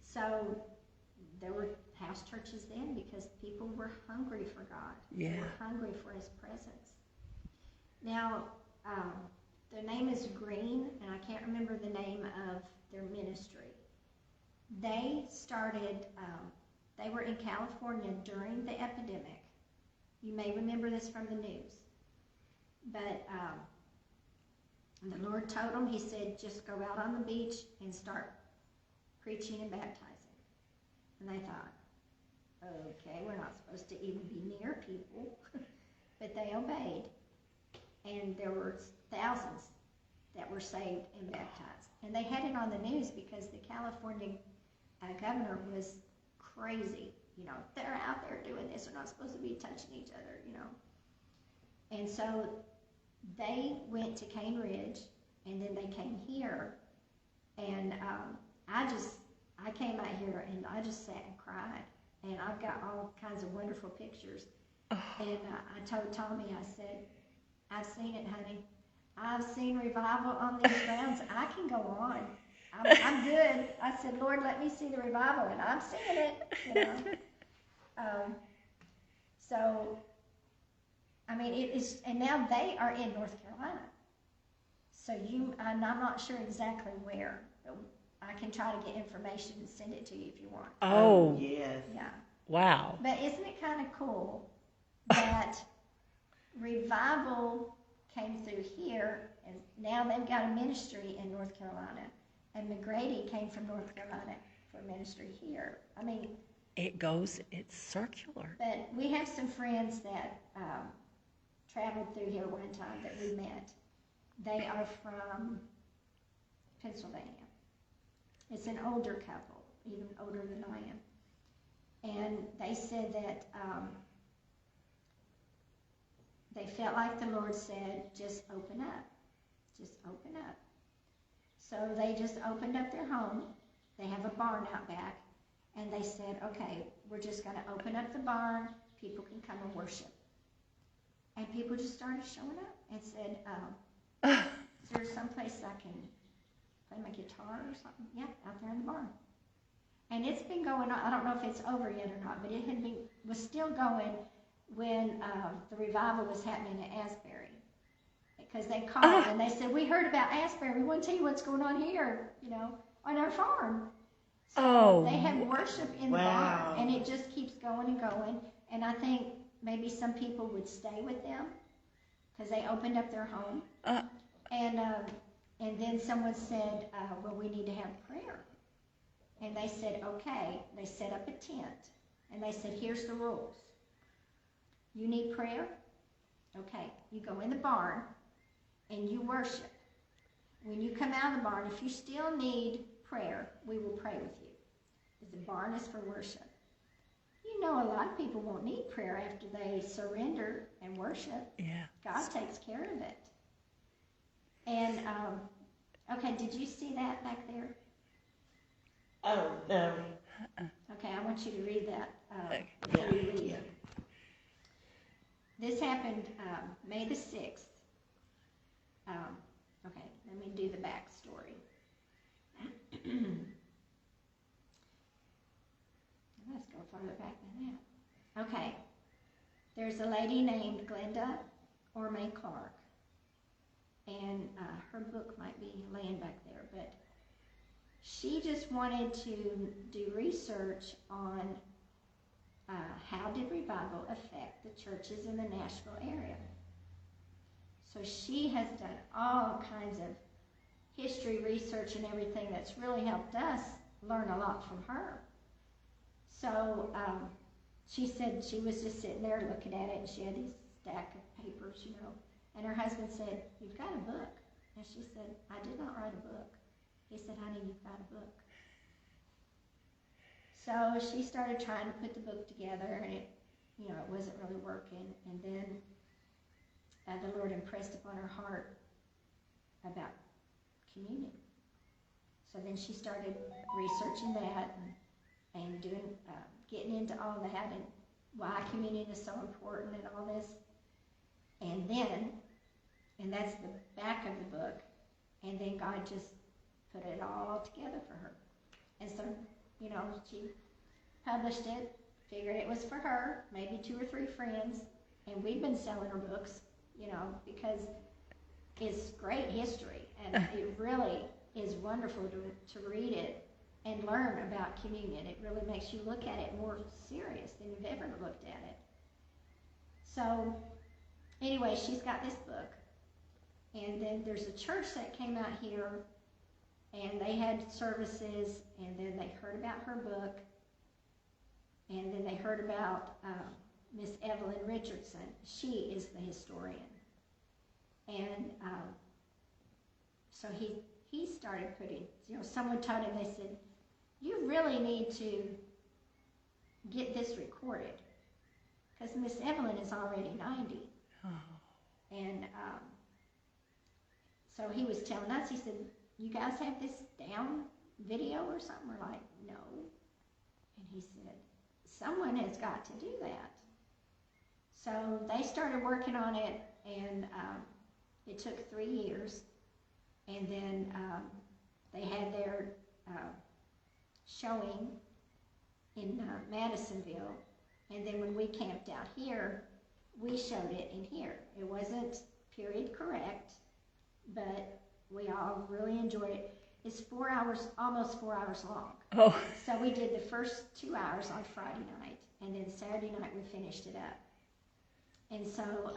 So there were house churches then because people were hungry for God. Yeah. They were hungry for His presence. Now, their name is Green, and I can't remember the name of their ministry. They started, they were in California during the epidemic. You may remember this from the news. But the Lord told them, He said, just go out on the beach and start preaching and baptizing. And they thought, okay, we're not supposed to even be near people. But they obeyed. And there were thousands that were saved and baptized. And they had it on the news because the California governor was crazy. You know, they're out there doing this. They're not supposed to be touching each other, you know. And so they went to Cane Ridge, and then they came here. And I came out here, and I just sat and cried. And I've got all kinds of wonderful pictures. And I told Tommy, I said, I've seen it, honey. I've seen revival on these grounds. I can go on. I'm good. I said, Lord, let me see the revival, and I'm seeing it, you know. So, I mean, it is, and now they are in North Carolina. So I'm not sure exactly where, but I can try to get information and send it to you if you want. Oh, yes. Yeah. Wow. But isn't it kind of cool that revival came through here, and now they've got a ministry in North Carolina, and McGrady came from North Carolina for ministry here. I mean, it's circular. but we have some friends that traveled through here one time that we met. They are from Pennsylvania. It's an older couple, even older than I am. And they said that they felt like the Lord said, just open up. Just open up. So they just opened up their home. They have a barn out back. And they said, okay, we're just going to open up the barn. People can come and worship. And people just started showing up and said, is there someplace I can play my guitar or something? Yeah, out there in the barn. And it's been going on. I don't know if it's over yet or not, but it was still going when the revival was happening at Asbury. Because they called and they said, we heard about Asbury. We want to tell you what's going on here, on our farm. So they have worship in the barn, and it just keeps going and going. And I think maybe some people would stay with them because they opened up their home. And then someone said, well, we need to have prayer. And they said, okay. They set up a tent. And they said, here's the rules. You need prayer? Okay. You go in the barn and you worship. When you come out of the barn, if you still need prayer, we will pray with you. The barn is for worship. A lot of people won't need prayer after they surrender and worship. Yeah. God takes care of it. And, okay, did you see that back there? Oh, no. Okay, I want you to read that Okay. before you read it. This happened May the 6th. Okay, let me do the backstory. Let's go farther back than that. Okay, there's a lady named Glenda Orme Clark, and her book might be laying back there, but she just wanted to do research on how did revival affect the churches in the Nashville area. So she has done all kinds of history research and everything that's really helped us learn a lot from her. So she said she was just sitting there looking at it, and she had these stack of papers, and her husband said, you've got a book. And she said, I did not write a book. He said, honey, you've got a book. So she started trying to put the book together, and it wasn't really working. And then the Lord impressed upon her heart about communion. So then she started researching that and doing, getting into all that and why communion is so important and all this. And that's the back of the book. And then God just put it all together for her. And so, she published it, figured it was for her, maybe 2 or 3 friends, and we've been selling her books, because it's great history, and it really is wonderful to read it and learn about communion. It really makes you look at it more serious than you've ever looked at it. So, anyway, she's got this book, and then there's a church that came out here, and they had services, and then they heard about her book, and then they heard about Miss Evelyn Richardson. She is the historian. And so he started putting, someone told him, they said, you really need to get this recorded, because Miss Evelyn is already 90. Oh. And so he was telling us, he said, you guys have this down video or something? We're like, no. And he said, someone has got to do that. So they started working on it, and it took 3 years. And then they had their showing in Madisonville. And then when we camped out here, we showed it in here. It wasn't period correct, but we all really enjoyed it. It's 4 hours, almost 4 hours long. Oh. So we did the first 2 hours on Friday night, and then Saturday night we finished it up. And so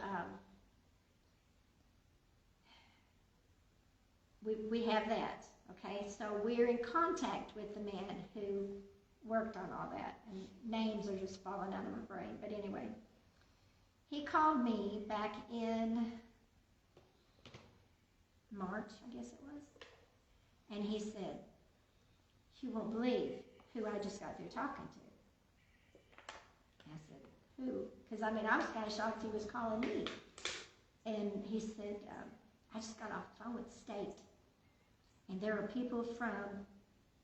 we have that, okay? So we're in contact with the man who worked on all that, and names are just falling out of my brain. But anyway, he called me back in March, I guess it was, And he said, "You won't believe who I just got through talking to." I said, "Who?" Because, I was kind of shocked he was calling me. And he said, "I just got off the phone with the state. And there are people from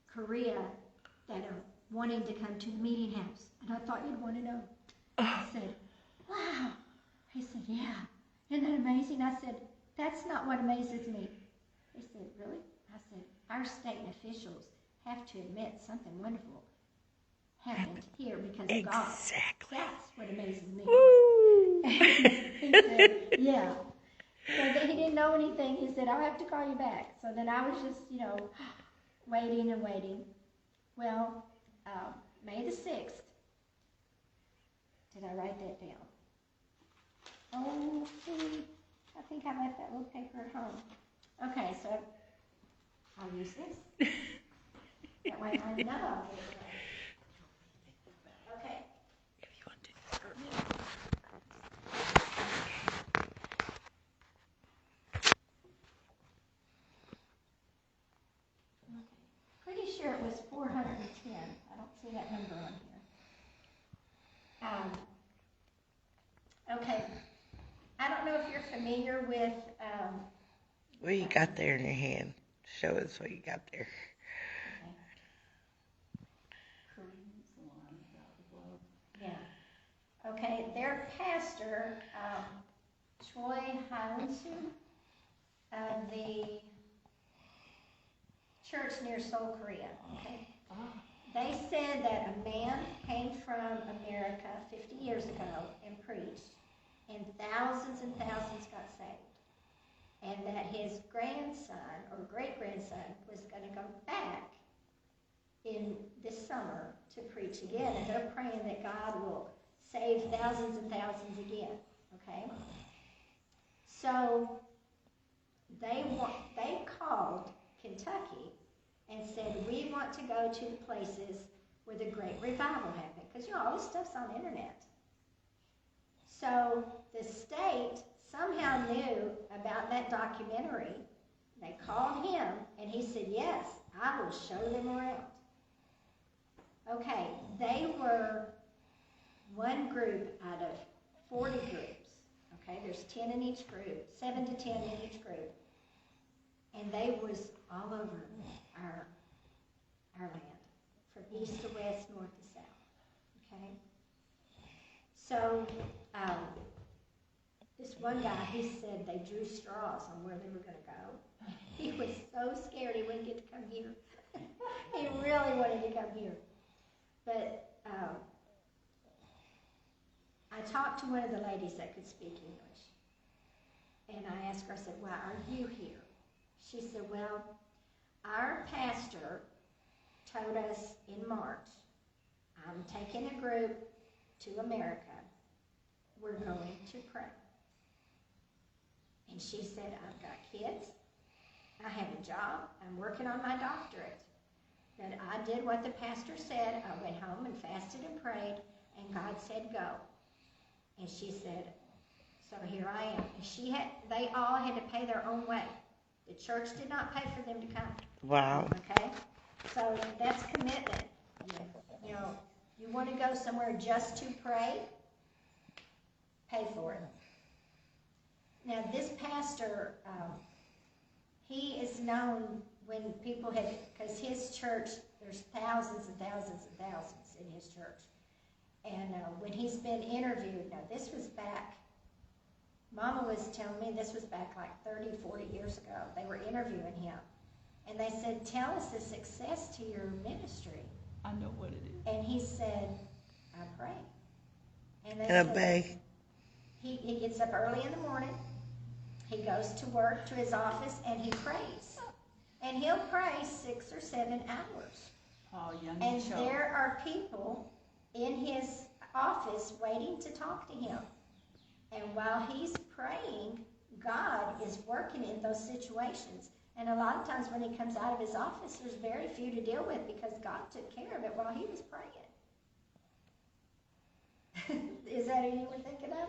Korea that are wanting to come to the meeting house. And I thought you'd want to know." I said, "Wow." He said, "Yeah. Isn't that amazing?" I said, "That's not what amazes me." He said, "Really?" I said, "Our state officials have to admit something wonderful happened here because of God. Exactly. That's what amazes me." Woo! He said, "Yeah." So that he didn't know anything. He said, "I'll have to call you back." So then I was just, waiting and waiting. Well, May the 6th, did I write that down? Oh, see, I think I left that little paper at home. Okay, so I'll use this. That way I know. Okay. If you want to. Pretty sure it was 410. I don't see that number on here. Okay. I don't know if you're familiar with. What you got there in your hand? Show us what you got there. Yeah. Okay. Their pastor, Choi Hyun-soo, of the church near Seoul, Korea. Okay. They said that a man came from America 50 years ago and preached, and thousands got saved. And that his grandson or great-grandson was going to go back in this summer to preach again. And they're praying that God will save thousands and thousands again. Okay? So they called Kentucky and said, "We want to go to the places where the great revival happened." Because, all this stuff's on the internet. So the state somehow knew about that documentary. They called him, and he said, "Yes, I will show them around." Okay, they were one group out of 40 groups. Okay, there's 10 in each group, 7 to 10 in each group. And they was all over our land, from east to west, north to south. Okay? So, this one guy, he said they drew straws on where they were going to go. He was so scared he wouldn't get to come here. He really wanted to come here. But I talked to one of the ladies that could speak English. And I asked her, I said, "Why are you here?" She said, "Well, our pastor told us in March, I'm taking a group to America. We're going to pray." And she said, "I've got kids. I have a job. I'm working on my doctorate. But I did what the pastor said. I went home and fasted and prayed, and God said go." And she said, "So here I am." And they all had to pay their own way. The church did not pay for them to come. Wow. Okay? So that's commitment. You want to go somewhere just to pray? Pay for it. Now, this pastor, he is known when people have, because his church, there's thousands and thousands and thousands in his church. And when he's been interviewed, now this was back, Mama was telling me this was back like 30, 40 years ago. They were interviewing him. And they said, "Tell us the success to your ministry." I know what it is. And he said, "I pray." And they And said, obey. He gets up early in the morning. He goes to work, to his office, and he prays. And he'll pray 6 or 7 hours. Oh, young And show. there are people in his office waiting to talk to him. And while he's praying, God is working in those situations. And a lot of times when he comes out of his office, there's very few to deal with because God took care of it while he was praying. Is that who you were thinking of?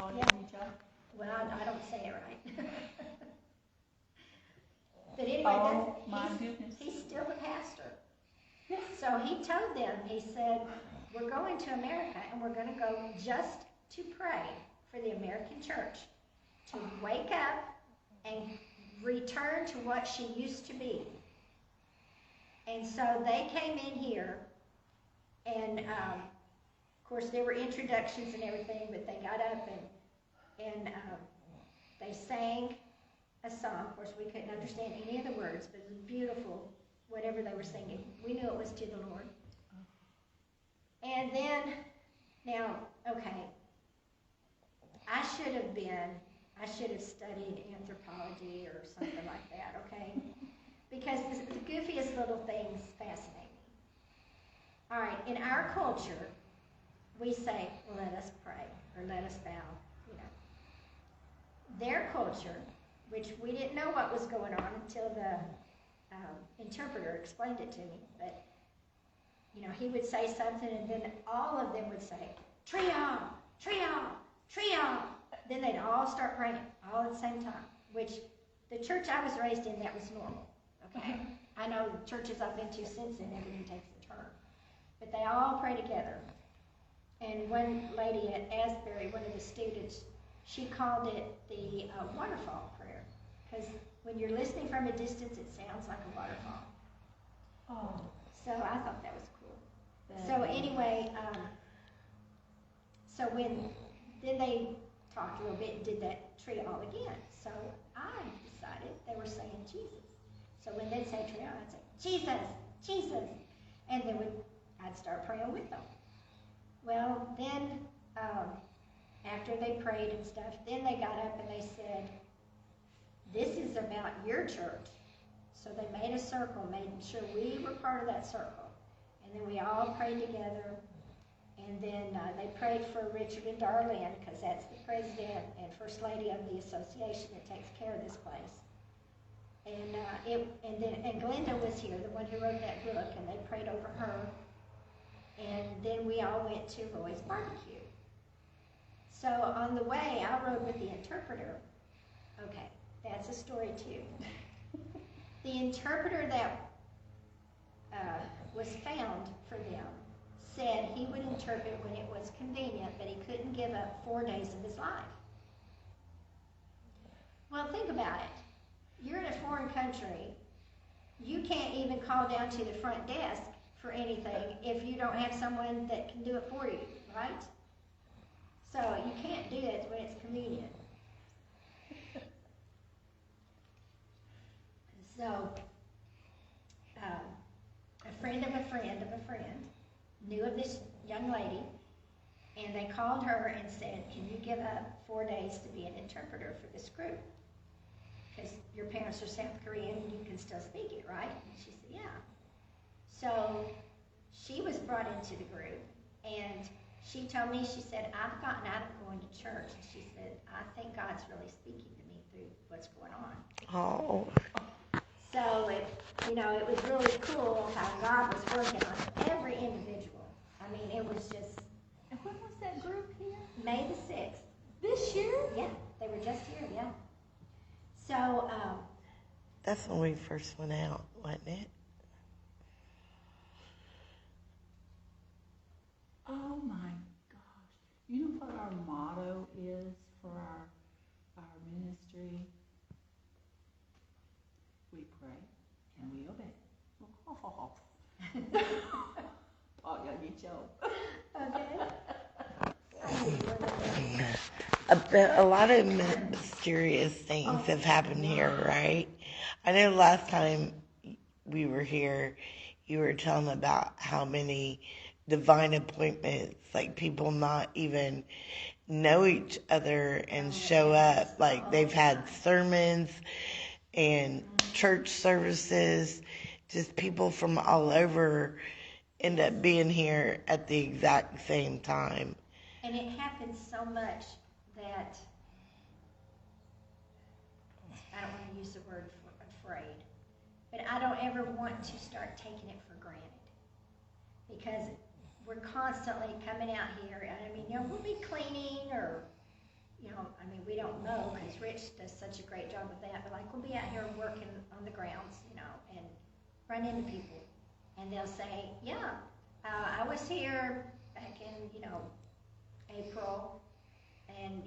Oh, Yeah. young show. Well, I don't say it right. But anyway, Oh, my goodness. he's still the pastor. So he told them, he said, we're going to America and we're going to go just to pray for the American church to wake up and return to what she used to be. And so they came in here, and of course there were introductions and everything, but they got up and they sang a song. Of course we couldn't understand any of the words, but it was beautiful, whatever they were singing. We knew it was to the Lord. And then, now, okay, I should have studied anthropology or something like that, okay? Because the goofiest little things fascinate me. All right, in our culture, we say, well, let us pray, or let us bow, you know. Their culture, which we didn't know what was going on until the interpreter explained it to me, but, you know, he would say something, and then all of them would say, Tria, Tria, Tria. Then they'd all start praying, all at the same time, which the church I was raised in, that was normal, okay? I know churches I've been to since then, everything takes a turn. But they all pray together. And one lady at Asbury, one of the students, she called it the waterfall prayer, because when you're listening from a distance, it sounds like a waterfall. Oh. So I thought that was cool. So anyway, so then they talked a little bit and did that tree all again. So I decided they were saying Jesus. So when they'd say tree, I'd say, Jesus, Jesus. And then I'd start praying with them. Well, then after they prayed and stuff, then they got up and they said, this is about your church. So they made a circle, making sure we were part of that circle. And then we all prayed together. And then they prayed for Richard and Darlene, because that's the president and first lady of the association that takes care of this place. And Glenda was here, the one who wrote that book, and they prayed over her. And then we all went to Roy's barbecue. So on the way, I rode with the interpreter. Okay, that's a story too. The interpreter that was found for them said he would interpret when it was convenient, but he couldn't give up 4 days of his life. Well, think about it. You're in a foreign country. You can't even call down to the front desk for anything if you don't have someone that can do it for you, right? So you can't do it when it's convenient. So a friend of a friend of a friend knew of this young lady, and they called her and said, can you give up 4 days to be an interpreter for this group? Because your parents are South Korean and you can still speak it, right? And she said, yeah. So she was brought into the group, and she told me, she said, I've gotten out of going to church. And she said, I think God's really speaking to me through what's going on. Oh. So it was really cool how God was working on every individual. I mean, it was just. And when was that group here? May the 6th. This year? Yeah, they were just here, yeah. So, That's when we first went out, wasn't it? Oh my gosh. You know what our motto is for our ministry? We pray and we obey. Oh, gotta get you. okay. A lot of mysterious things have happened here, right? I know last time we were here, you were telling about how many divine appointments, like people not even know each other and show up. Like they've had sermons and church services, just people from all over end up being here at the exact same time. And it happens so much that I don't want to use the word afraid, but I don't ever want to start taking it for granted, because we're constantly coming out here, and I mean, we'll be cleaning or I mean, we don't mow because Rich does such a great job with that, but like we'll be out here working on the grounds, and run into people. And they'll say, yeah, I was here back in, April, and,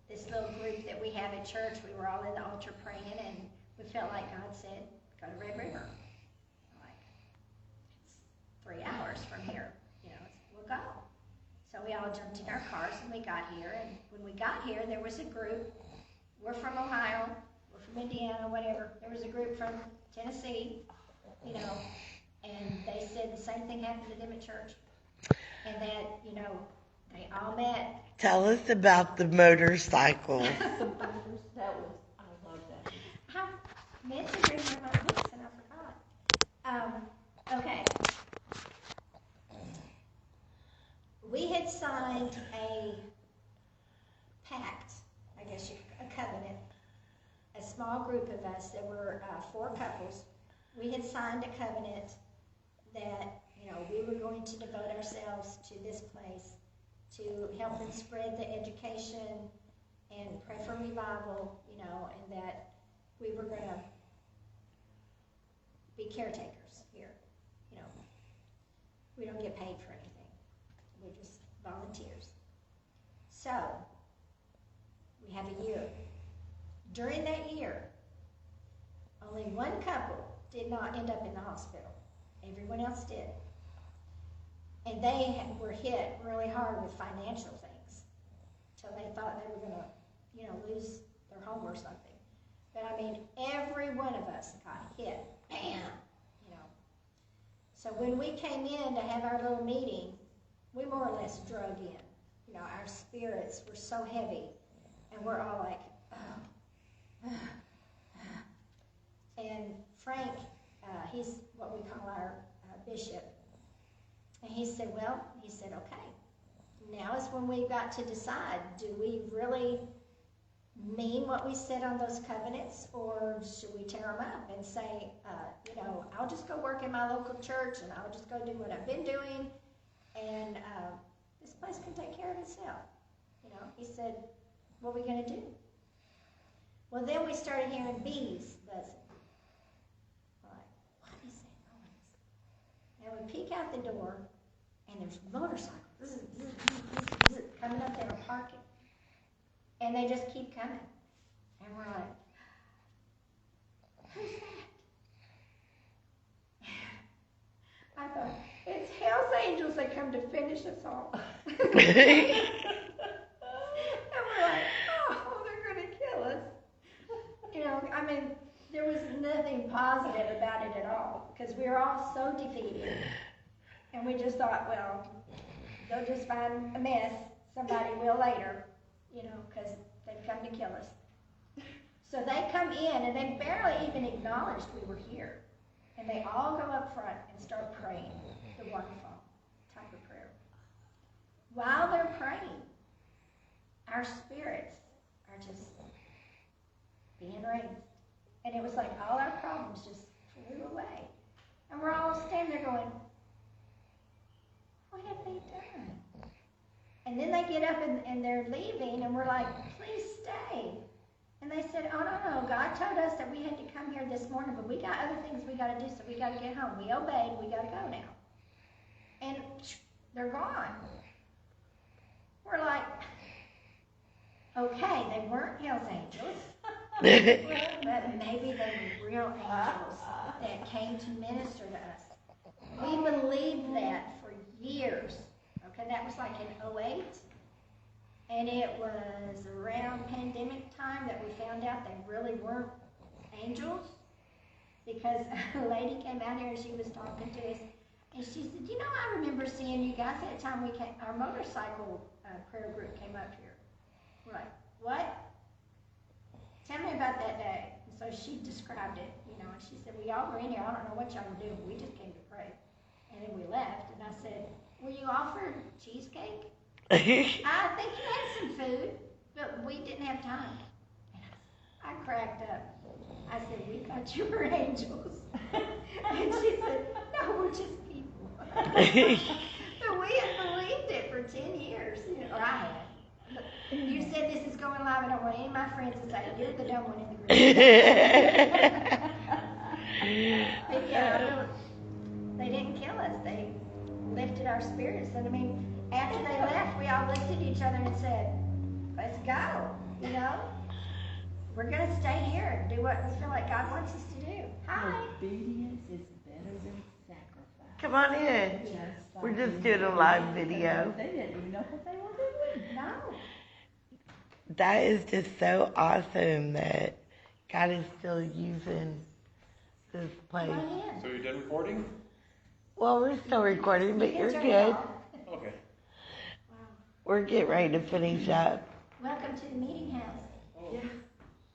this little group that we have at church, we were all in the altar praying, and we felt like God said, go to Red River. Like, it's 3 hours from here, we'll go. So we all jumped in our cars, and we got here, and when we got here, there was a group. We're from Ohio, we're from Indiana, whatever. There was a group from Tennessee, and they said the same thing happened to them at church. And that, they all met. Tell us about the motorcycle. That was, I love that. I meant to bring one of my books and I forgot. Okay. We had signed a pact, I guess a covenant, a small group of us. There were 4 couples. We had signed a covenant that, we were going to devote ourselves to this place, to help them spread the education and pray for revival, and that we were going to be caretakers here. We don't get paid for anything. We're just volunteers. So, we have a year. During that year, only one couple did not end up in the hospital. Everyone else did. And they were hit really hard with financial things. So they thought they were going to, lose their home or something. But I mean, every one of us got hit. Bam! So when we came in to have our little meeting, we more or less drug in. Our spirits were so heavy. And we're all like, oh. And Frank, he's what we call our bishop. And he said, okay, now is when we've got to decide, do we really mean what we said on those covenants, or should we tear them up and say, I'll just go work in my local church, and I'll just go do what I've been doing, and this place can take care of itself. He said, what are we going to do? Well, then we started hearing bees buzzing. What is that noise? And we peek out the door, and there's motorcycles coming up there and parking. And they just keep coming. And we're like, who's that? I thought, it's Hell's Angels that come to finish us all. And we're like, oh, they're going to kill us. There was nothing positive about it at all, because we were all so defeated. And we just thought, well, they'll just find a mess. Somebody will later, because they've come to kill us. So they come in, and they barely even acknowledged we were here. And they all go up front and start praying the waterfall type of prayer. While they're praying, our spirits are just being raised. And it was like all our problems just flew away. And we're all standing there going, what have they done? And then they get up and they're leaving, and we're like, please stay. And they said, oh, no, God told us that we had to come here this morning, but we got other things we got to do, so we got to get home. We obeyed. We got to go now. And they're gone. We're like, okay, they weren't Hell's Angels. But maybe they were real angels that came to minister to us. We believed that for years. Okay, that was like in 2008. And it was around pandemic time that we found out they really weren't angels. Because a lady came out here and she was talking to us. And she said, I remember seeing you guys that time our motorcycle prayer group came up here. We're like, what? Tell me about that day. And so she described it, and she said, well, y'all were in here. I don't know what y'all were doing. We just came to pray. And then we left. And I said, were you offered cheesecake? I think you had some food, but we didn't have time. And I cracked up. I said, we thought you were angels. And she said, no, we're just people. But we had believed it for 10 years, or I had. You said going live. I don't want any of my friends to say, you're the dumb one in the group. But yeah, they didn't kill us. They lifted our spirits. And I mean, after they left, we all looked at each other and said, let's go, you know? We're going to stay here and do what we feel like God wants us to do. Hi. Obedience is better than sacrifice. Come on in. We're just doing a live video. They didn't even know what they were doing. No. That is just so awesome that God is still using this place. Come on in. So you're done recording? Well, we're still recording, but You you're can turn it good. off. Okay. Wow. We're getting ready to finish up. Welcome to the meeting house. Oh, Yeah.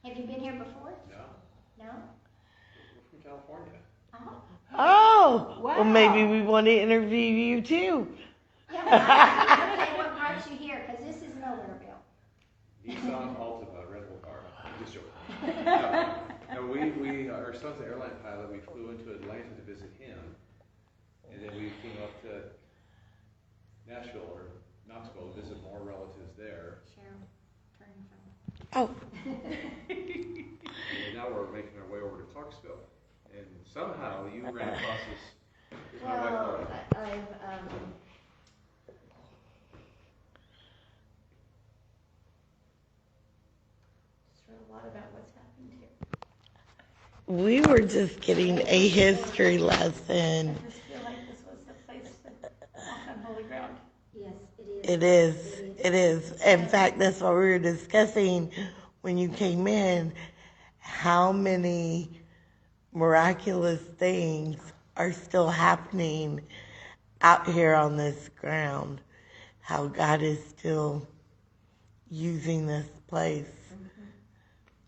Have you been here before? no. No? We're from California. Oh. Oh, well, Wow. maybe we want to interview you too. Yeah, well, okay, what brought you here? Because this is Nowhereville. Nissan Altima rental car. Just joking. No, our son's an airline pilot. We flew into Atlanta to visit him, and then we came up to Nashville or Knoxville to visit more relatives there. Cheryl, turning from. Oh, And now we're making our way over to Clarksville. And somehow you ran across this. Is my wife Well, Laura? I've just read a lot about what's happened here. we were just getting a history lesson. I just feel like this was the place to walk on holy ground. Yes, it is. It is. It is. In fact, that's what we were discussing when you came in. How many miraculous things are still happening out here on this ground? How God is still using this place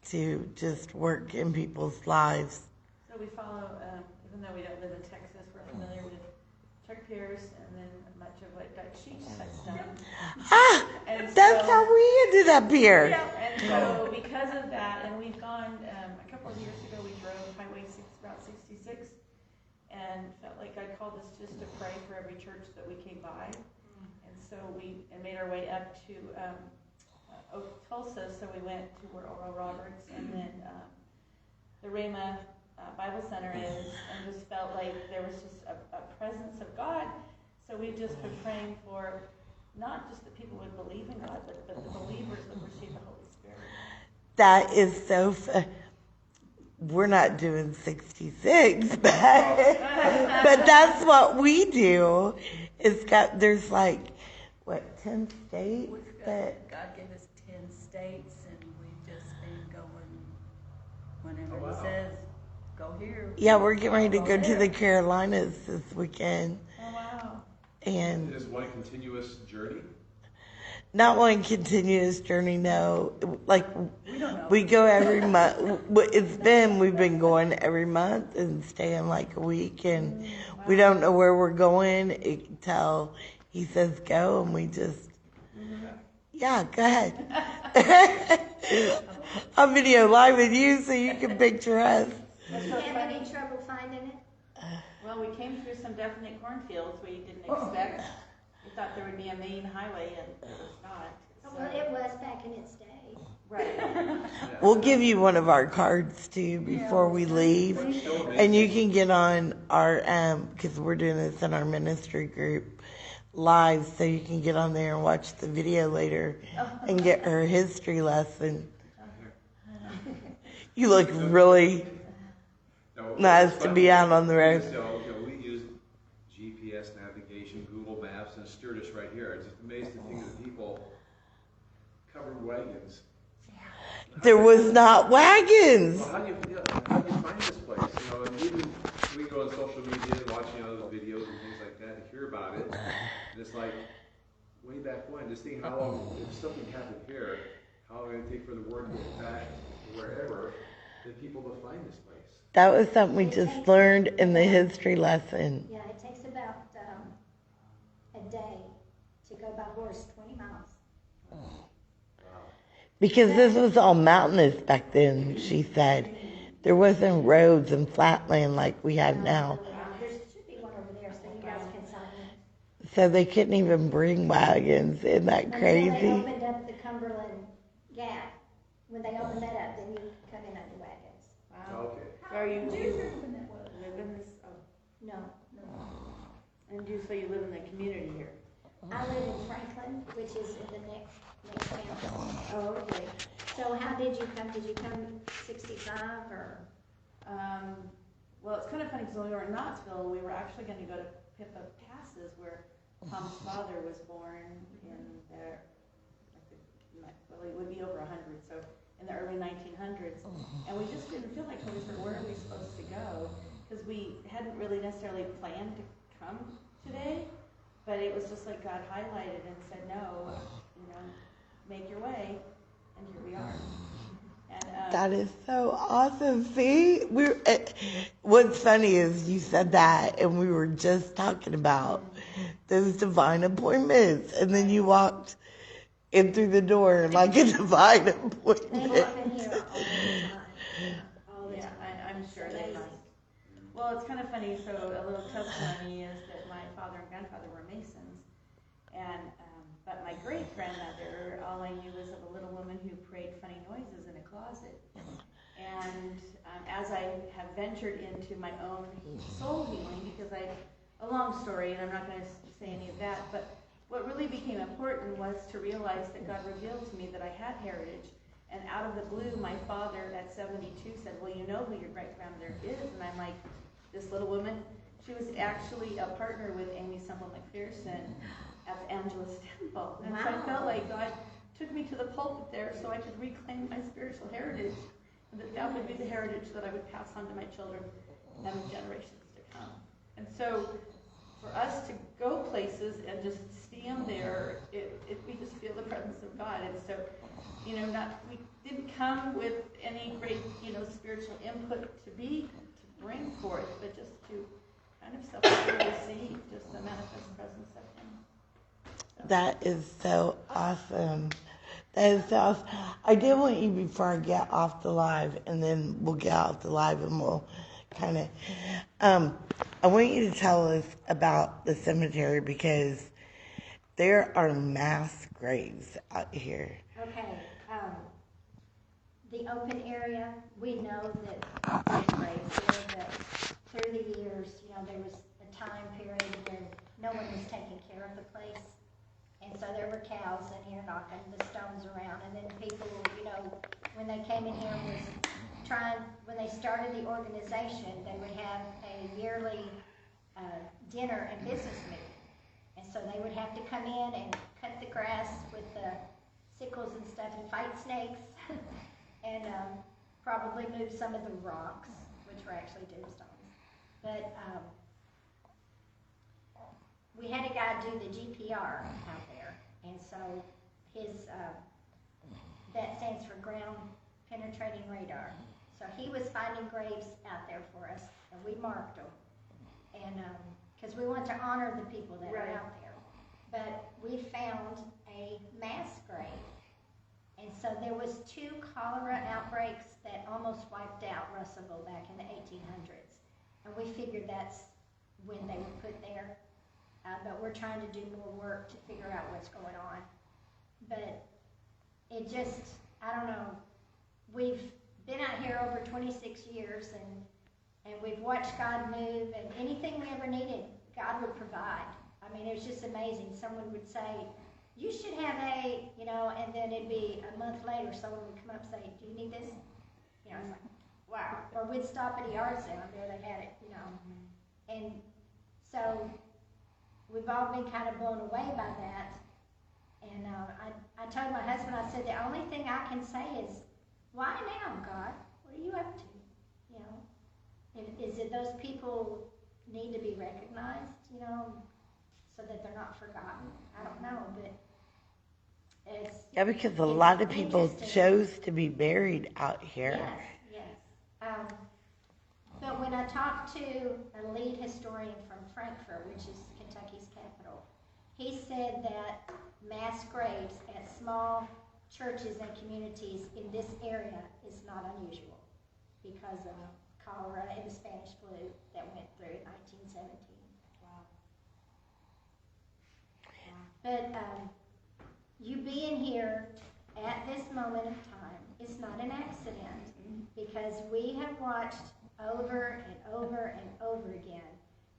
to just work in people's lives. So we follow, even though we don't live in Texas, we're familiar with Chuck Pierce and then much of what Dutch Sheets has done. Ah, And that's so- how we ended up here. Yeah, and so because of that, and we've gone, a couple of years ago, we drove Highway 6, Route 66, and felt like God called us just to pray for every church that we came by. And so we made our way up to Tulsa, so we went to where Oral Roberts and then the Rhema Bible Center is, and just felt like there was just a presence of God. So we've just been praying for not just that people would believe in God, but the believers would receive the Holy Spirit. That is so we're not doing 66, but that's what we do. There's like, what, 10 states that... God gave us 10 states, and we've just been going whenever Oh, wow. He says, go here. Yeah, we're getting ready to go to there. the Carolinas this weekend. Oh, wow. And It is one continuous journey. not one continuous journey, no. Like, We don't know. we go every month. We've been going every month and staying like a week, and we don't know where we're going until He says go, and we just, yeah, go ahead. I'll video live with you so you can picture us. Did you have any trouble finding it? Well, we came through some definite cornfields we didn't expect. We thought there would be a main highway, and it was not. Well, it was back in its day. Right. We'll give you one of our cards too before we leave, and you can get on our because we're doing this in our ministry group live, so you can get on there and watch the video later and get her history lesson. You look really No, nice it's to fun. be out on the road. So, we use GPS navigation, Google Maps, and it steered us right here. It's just amazing to think that people covered wagons. There was not wagons. Well, how do you find this place? And even we go on social media and watch those videos and things like that and hear about it. And it's like way back when. Just think how long if something happened here, how long it would take for the word to get back wherever that people will find this place. That was something we just learned in the history lesson. Yeah, it takes about a day to go by horse 20 miles. Because this was all mountainous back then, she said. There wasn't roads and flatland like we have now. There should be one over there so you guys can sign in. So they couldn't even bring wagons. Isn't that Until they crazy? opened up the Cumberland gap. When they open that up, then you come in under wagons. Wow. Okay. So are you That live in this? Oh, No. and so you live in the community here? I live in Franklin, which is in the next campus. Oh, okay. So how did you come? Did you come 65 or? Well, it's kind of funny because when we were in Knoxville, we were actually going to go to Pippa Passes, where Tom's father was born in there. Well, it would be over 100, so in the early 1900s. And we just didn't feel like we were where are we supposed to go, because we hadn't really necessarily planned to come today, but it was just like God highlighted and said, no, make your way, and here we are. And, That is so awesome. See, what's funny is you said that, and we were just talking about those divine appointments, and then you walked in through the door like a divine They appointment. walk in here all the time. All the yeah, time. I'm sure It's they amazing. must. Well, it's kind of funny. So a little testimony is that my father and grandfather were Masons, and but my great grandmother, all I knew was of a little woman who prayed funny noises in a closet. And as I have ventured into my own soul healing, because a long story, and I'm not going to say any of that, but what really became important was to realize that God revealed to me that I had heritage. And out of the blue, my father at 72 said, well, you know who your great-grandmother is? And I'm like, this little woman? She was actually a partner with Amy Semple McPherson at the Angelus Temple. And so I felt like God took me to the pulpit there so I could reclaim my spiritual heritage, and that would be the heritage that I would pass on to my children and the generations to come. And so for us to go places and just stand there, we just feel the presence of God. And so, we didn't come with any great, spiritual input to bring forth, but just to kind of self-receive just the manifest presence of Him. That is so awesome. That is so awesome. I did want you, before I get off the live, and then we'll get off the live and we'll kind of, I want you to tell us about the cemetery, because there are mass graves out here. Okay, the open area, we know that there's graves there, but through the years, there was a time period when no one was taking care of the place. And so there were cows in here knocking the stones around, and then people, when they came in here was when they started the organization, they would have a yearly dinner and business meeting. And so they would have to come in and cut the grass with the sickles and stuff and fight snakes and probably move some of the rocks, which were actually tombstones. But we had a guy do the GPR out there, and so his that stands for ground penetrating radar. So he was finding graves out there for us, and we marked them, and because we want to honor the people that are out there. But we found a mass grave, and so there was 2 cholera outbreaks that almost wiped out Russellville back in the 1800s, and we figured that's when they were put there. But we're trying to do more work to figure out what's going on. But it just, I don't know. We've been out here over 26 years, and we've watched God move, and anything we ever needed, God would provide. I mean, it was just amazing. Someone would say, you should have and then it'd be a month later, someone would come up and say, do you need this? It's like, wow. Or we'd stop at a yard sale, and there they had it, And so we've all been kind of blown away by that. And I told my husband, I said, the only thing I can say is, why now, God? What are you up to? Is it those people need to be recognized, so that they're not forgotten? I don't know, but Because a lot of people chose to be buried out here. Yes. But when I talked to a lead historian from Frankfurt, which is Kentucky's capital, he said that mass graves at small churches and communities in this area is not unusual because of cholera and the Spanish flu that went through in 1917. Wow. But you being here at at this moment of time, it's not an accident, because we have watched over and over and over again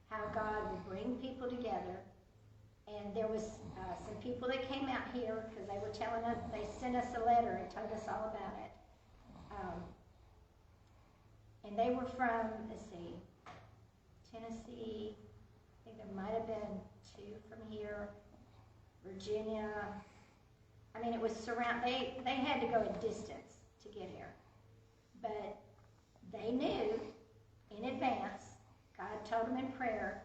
how God will bring people together. And there was some people that came out here because they were telling us, they sent us a letter and told us all about it. And they were from, let's see, Tennessee. I think there might have been 2 from here. Virginia. I mean, it was they had to go a distance to get here. But they knew in advance, God told them in prayer,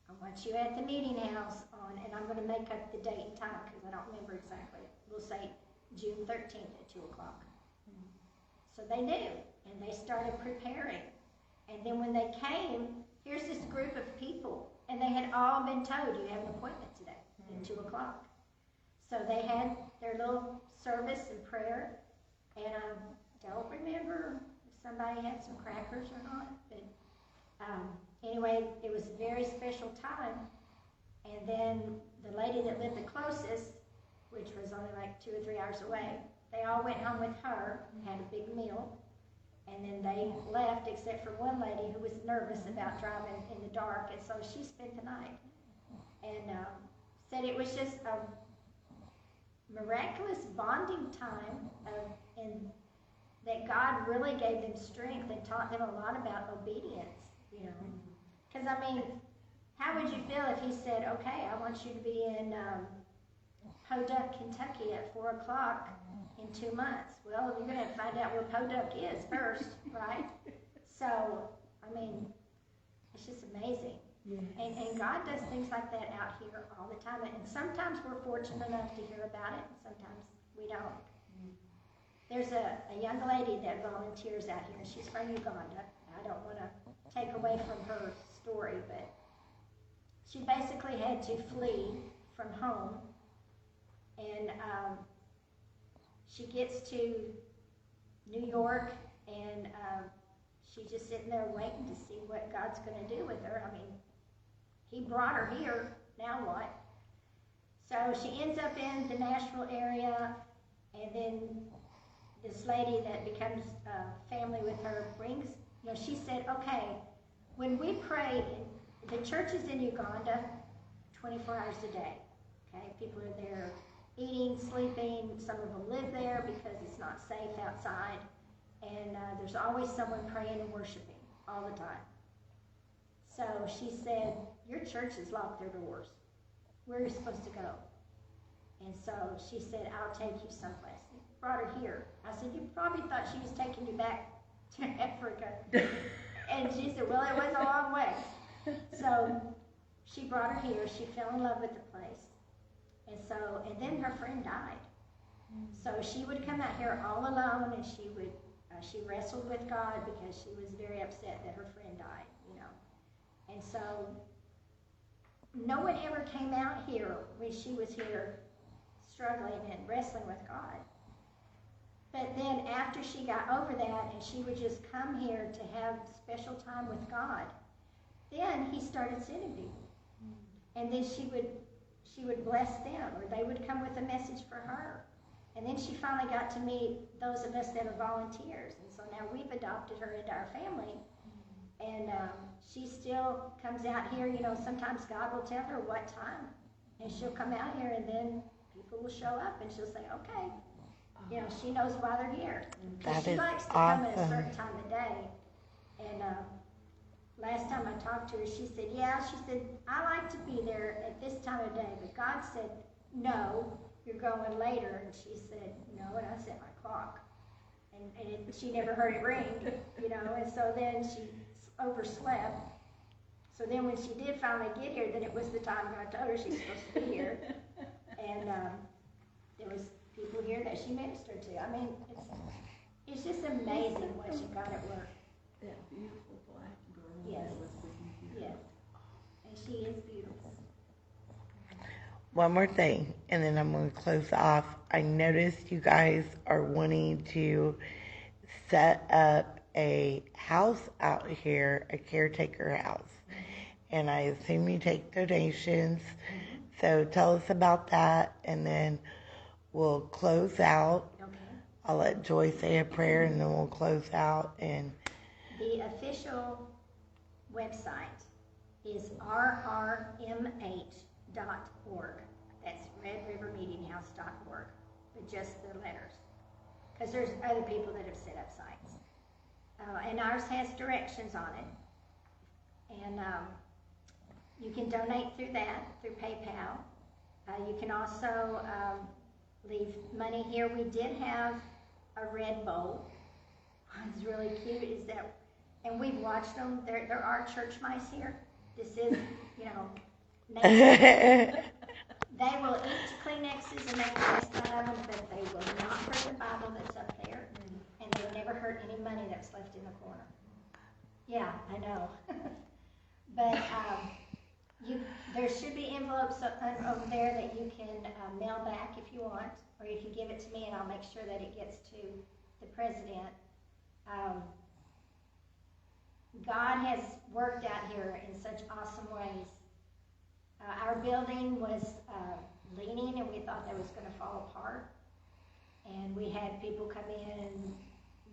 I want you at the meeting house on, and I'm going to make up the date and time because I don't remember exactly. We'll say June 13th at 2 o'clock. So they knew, and they started preparing. And then when they came, here's this group of people, and they had all been told, you have an appointment today at 2 o'clock. So they had their little service and prayer, and I don't remember if somebody had some crackers or not, but anyway, it was a very special time. And then the lady that lived the closest, which was only like 2 or 3 hours away, they all went home with her, had a big meal, and then they left except for one lady who was nervous about driving in the dark, and so she spent the night. And said it was just a miraculous bonding time, and that God really gave them strength and taught them a lot about obedience, you know. Because, I mean, how would you feel if he said, okay, I want you to be in Podunk, Kentucky at 4 o'clock in 2 months? Well, you're going to have to find out where Podunk is first, right? So, I mean, it's just amazing. Yes. And God does things like that out here all the time. And sometimes we're fortunate enough to hear about it, and sometimes we don't. There's a young lady that volunteers out here, and she's from Uganda. I don't want to take away from her story, but she basically had to flee from home. And she gets to New York, and she's just sitting there waiting to see what God's going to do with her. I mean, he brought her here, now what? So she ends up in the Nashville area, and then this lady that becomes family with her brings, you know, she said, okay, when we pray, the church is in Uganda 24 hours a day, okay? People are there eating, sleeping, some of them live there because it's not safe outside, and there's always someone praying and worshiping all the time. So she said, your church has locked their doors. Where are you supposed to go? And so she said, I'll take you someplace. He brought her here. I said, you probably thought she was taking you back to Africa. And she said, well, it was a long way. So she brought her here. She fell in love with the place. And then her friend died. So she would come out here all alone, and she wrestled with God because she was very upset that her friend died, you know. And so no one ever came out here when she was here struggling and wrestling with God. But then after she got over that, and she would just come here to have special time with God, then he started sending people. And then she would bless them, or they would come with a message for her. And then she finally got to meet those of us that are volunteers. And so now we've adopted her into our family. And she still comes out here. You know, sometimes God will tell her what time. And she'll come out here, and then people will show up, and she'll say, okay. You know, she knows why they're here. She likes to come at a certain time of day. And last time I talked to her, she said, I like to be there at this time of day. But God said, no, you're going later. And she said, no, and I set my clock. And she never heard it ring, you know, and so then she overslept. So then when she did finally get here, then it was the time God told her she's supposed to be here. And there was people here that she ministered to. I mean, it's just amazing what she got at work. That beautiful black girl. Yes. That was sitting here. Yes. And she is beautiful. One more thing, and then I'm going to close off. I noticed you guys are wanting to set up a house out here, a caretaker house. And I assume you take donations. So tell us about that, and then we'll close out I'll let Joy say a prayer and then we'll close out. And The official website is rrm8.org. That's redrivermeetinghouse.org, but just the letters. Because there's other people that have set up sites. And ours has directions on it. And you can donate through that, through PayPal. You can also leave money here. We did have a red bowl. What's really cute is that, and we've watched them, there are church mice here. This is, nature. They will eat Kleenexes and make the best out of them, but they will not hurt the Bible that's up there, and they'll never hurt any money that's left in the corner. Yeah, I know. But there should be envelopes over there that you can mail back if you want, or you can give it to me and I'll make sure that it gets to the president. God has worked out here in such awesome ways. Our building was leaning and we thought that was going to fall apart. And we had people come in and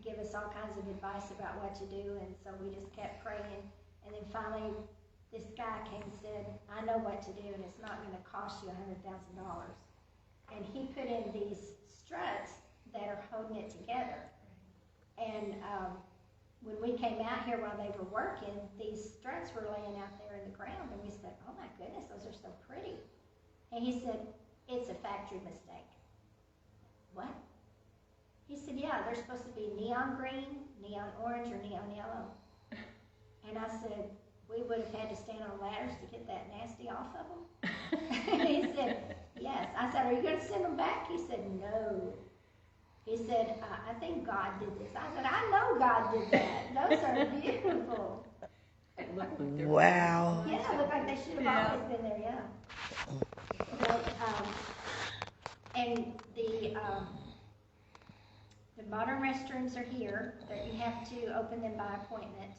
give us all kinds of advice about what to do, and so we just kept praying. And then finally, this guy came and said, I know what to do, and it's not going to cost you $100,000. And he put in these struts that are holding it together. And when we came out here while they were working, these struts were laying out there in the ground, and we said, oh my goodness, those are so pretty. And he said, it's a factory mistake. What? He said, yeah, they're supposed to be neon green, neon orange, or neon yellow. And I said, we would have had to stand on ladders to get that nasty off of them. He said, yes. I said, are you going to send them back? He said, no. He said, I think God did this. I said, I know God did that. Those are beautiful. wow. Yeah, look like they should have always been there, yeah. But, and the modern restrooms are here, but you have to open them by appointment.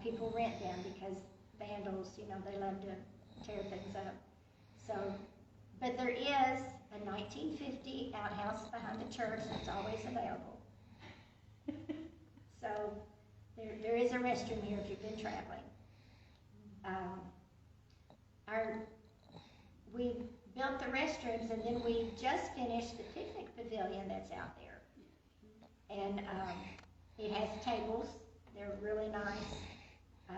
People rent them because vandals, they love to tear things up. So, but there is a 1950 outhouse behind the church that's always available. So there is a restroom here if you've been traveling. We built the restrooms, and then we just finished the picnic pavilion that's out there. And it has tables. They're really nice.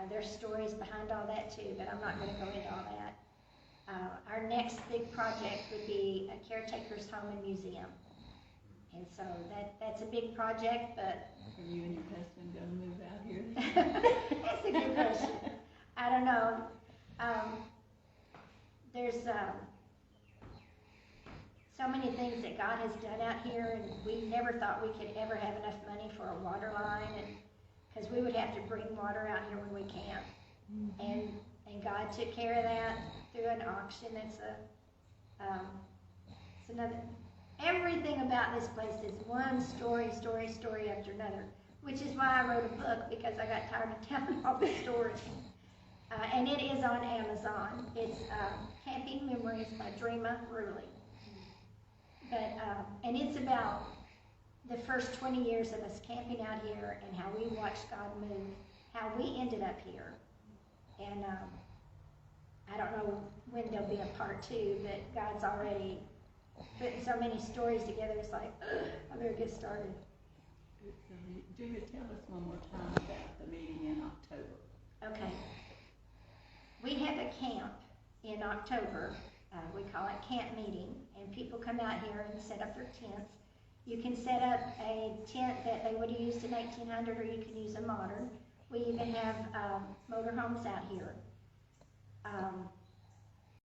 There's stories behind all that too, but I'm not going to go into all that. Our next big project would be a caretaker's home and museum. And so that's a big project, but... Are you and your husband going to move out here? That's a good question. I don't know. There's so many things that God has done out here, and we never thought we could ever have enough money for a water line, and because we would have to bring water out here when we camp. And God took care of that through an auction. It's another. Everything about this place is one story after another, which is why I wrote a book, because I got tired of telling all the stories. And it is on Amazon. It's Camping Memories by Dreama Ruley. But and it's about the first 20 years of us camping out here and how we watched God move, how we ended up here. And I don't know when there'll be a part 2, but God's already putting so many stories together. It's like, I better get started. Dreama, tell us one more time about the meeting in October. Okay. We have a camp in October. We call it camp meeting, and people come out here and set up their tents. You can set up a tent that they would have used in 1800, or you can use a modern. We even have motorhomes out here.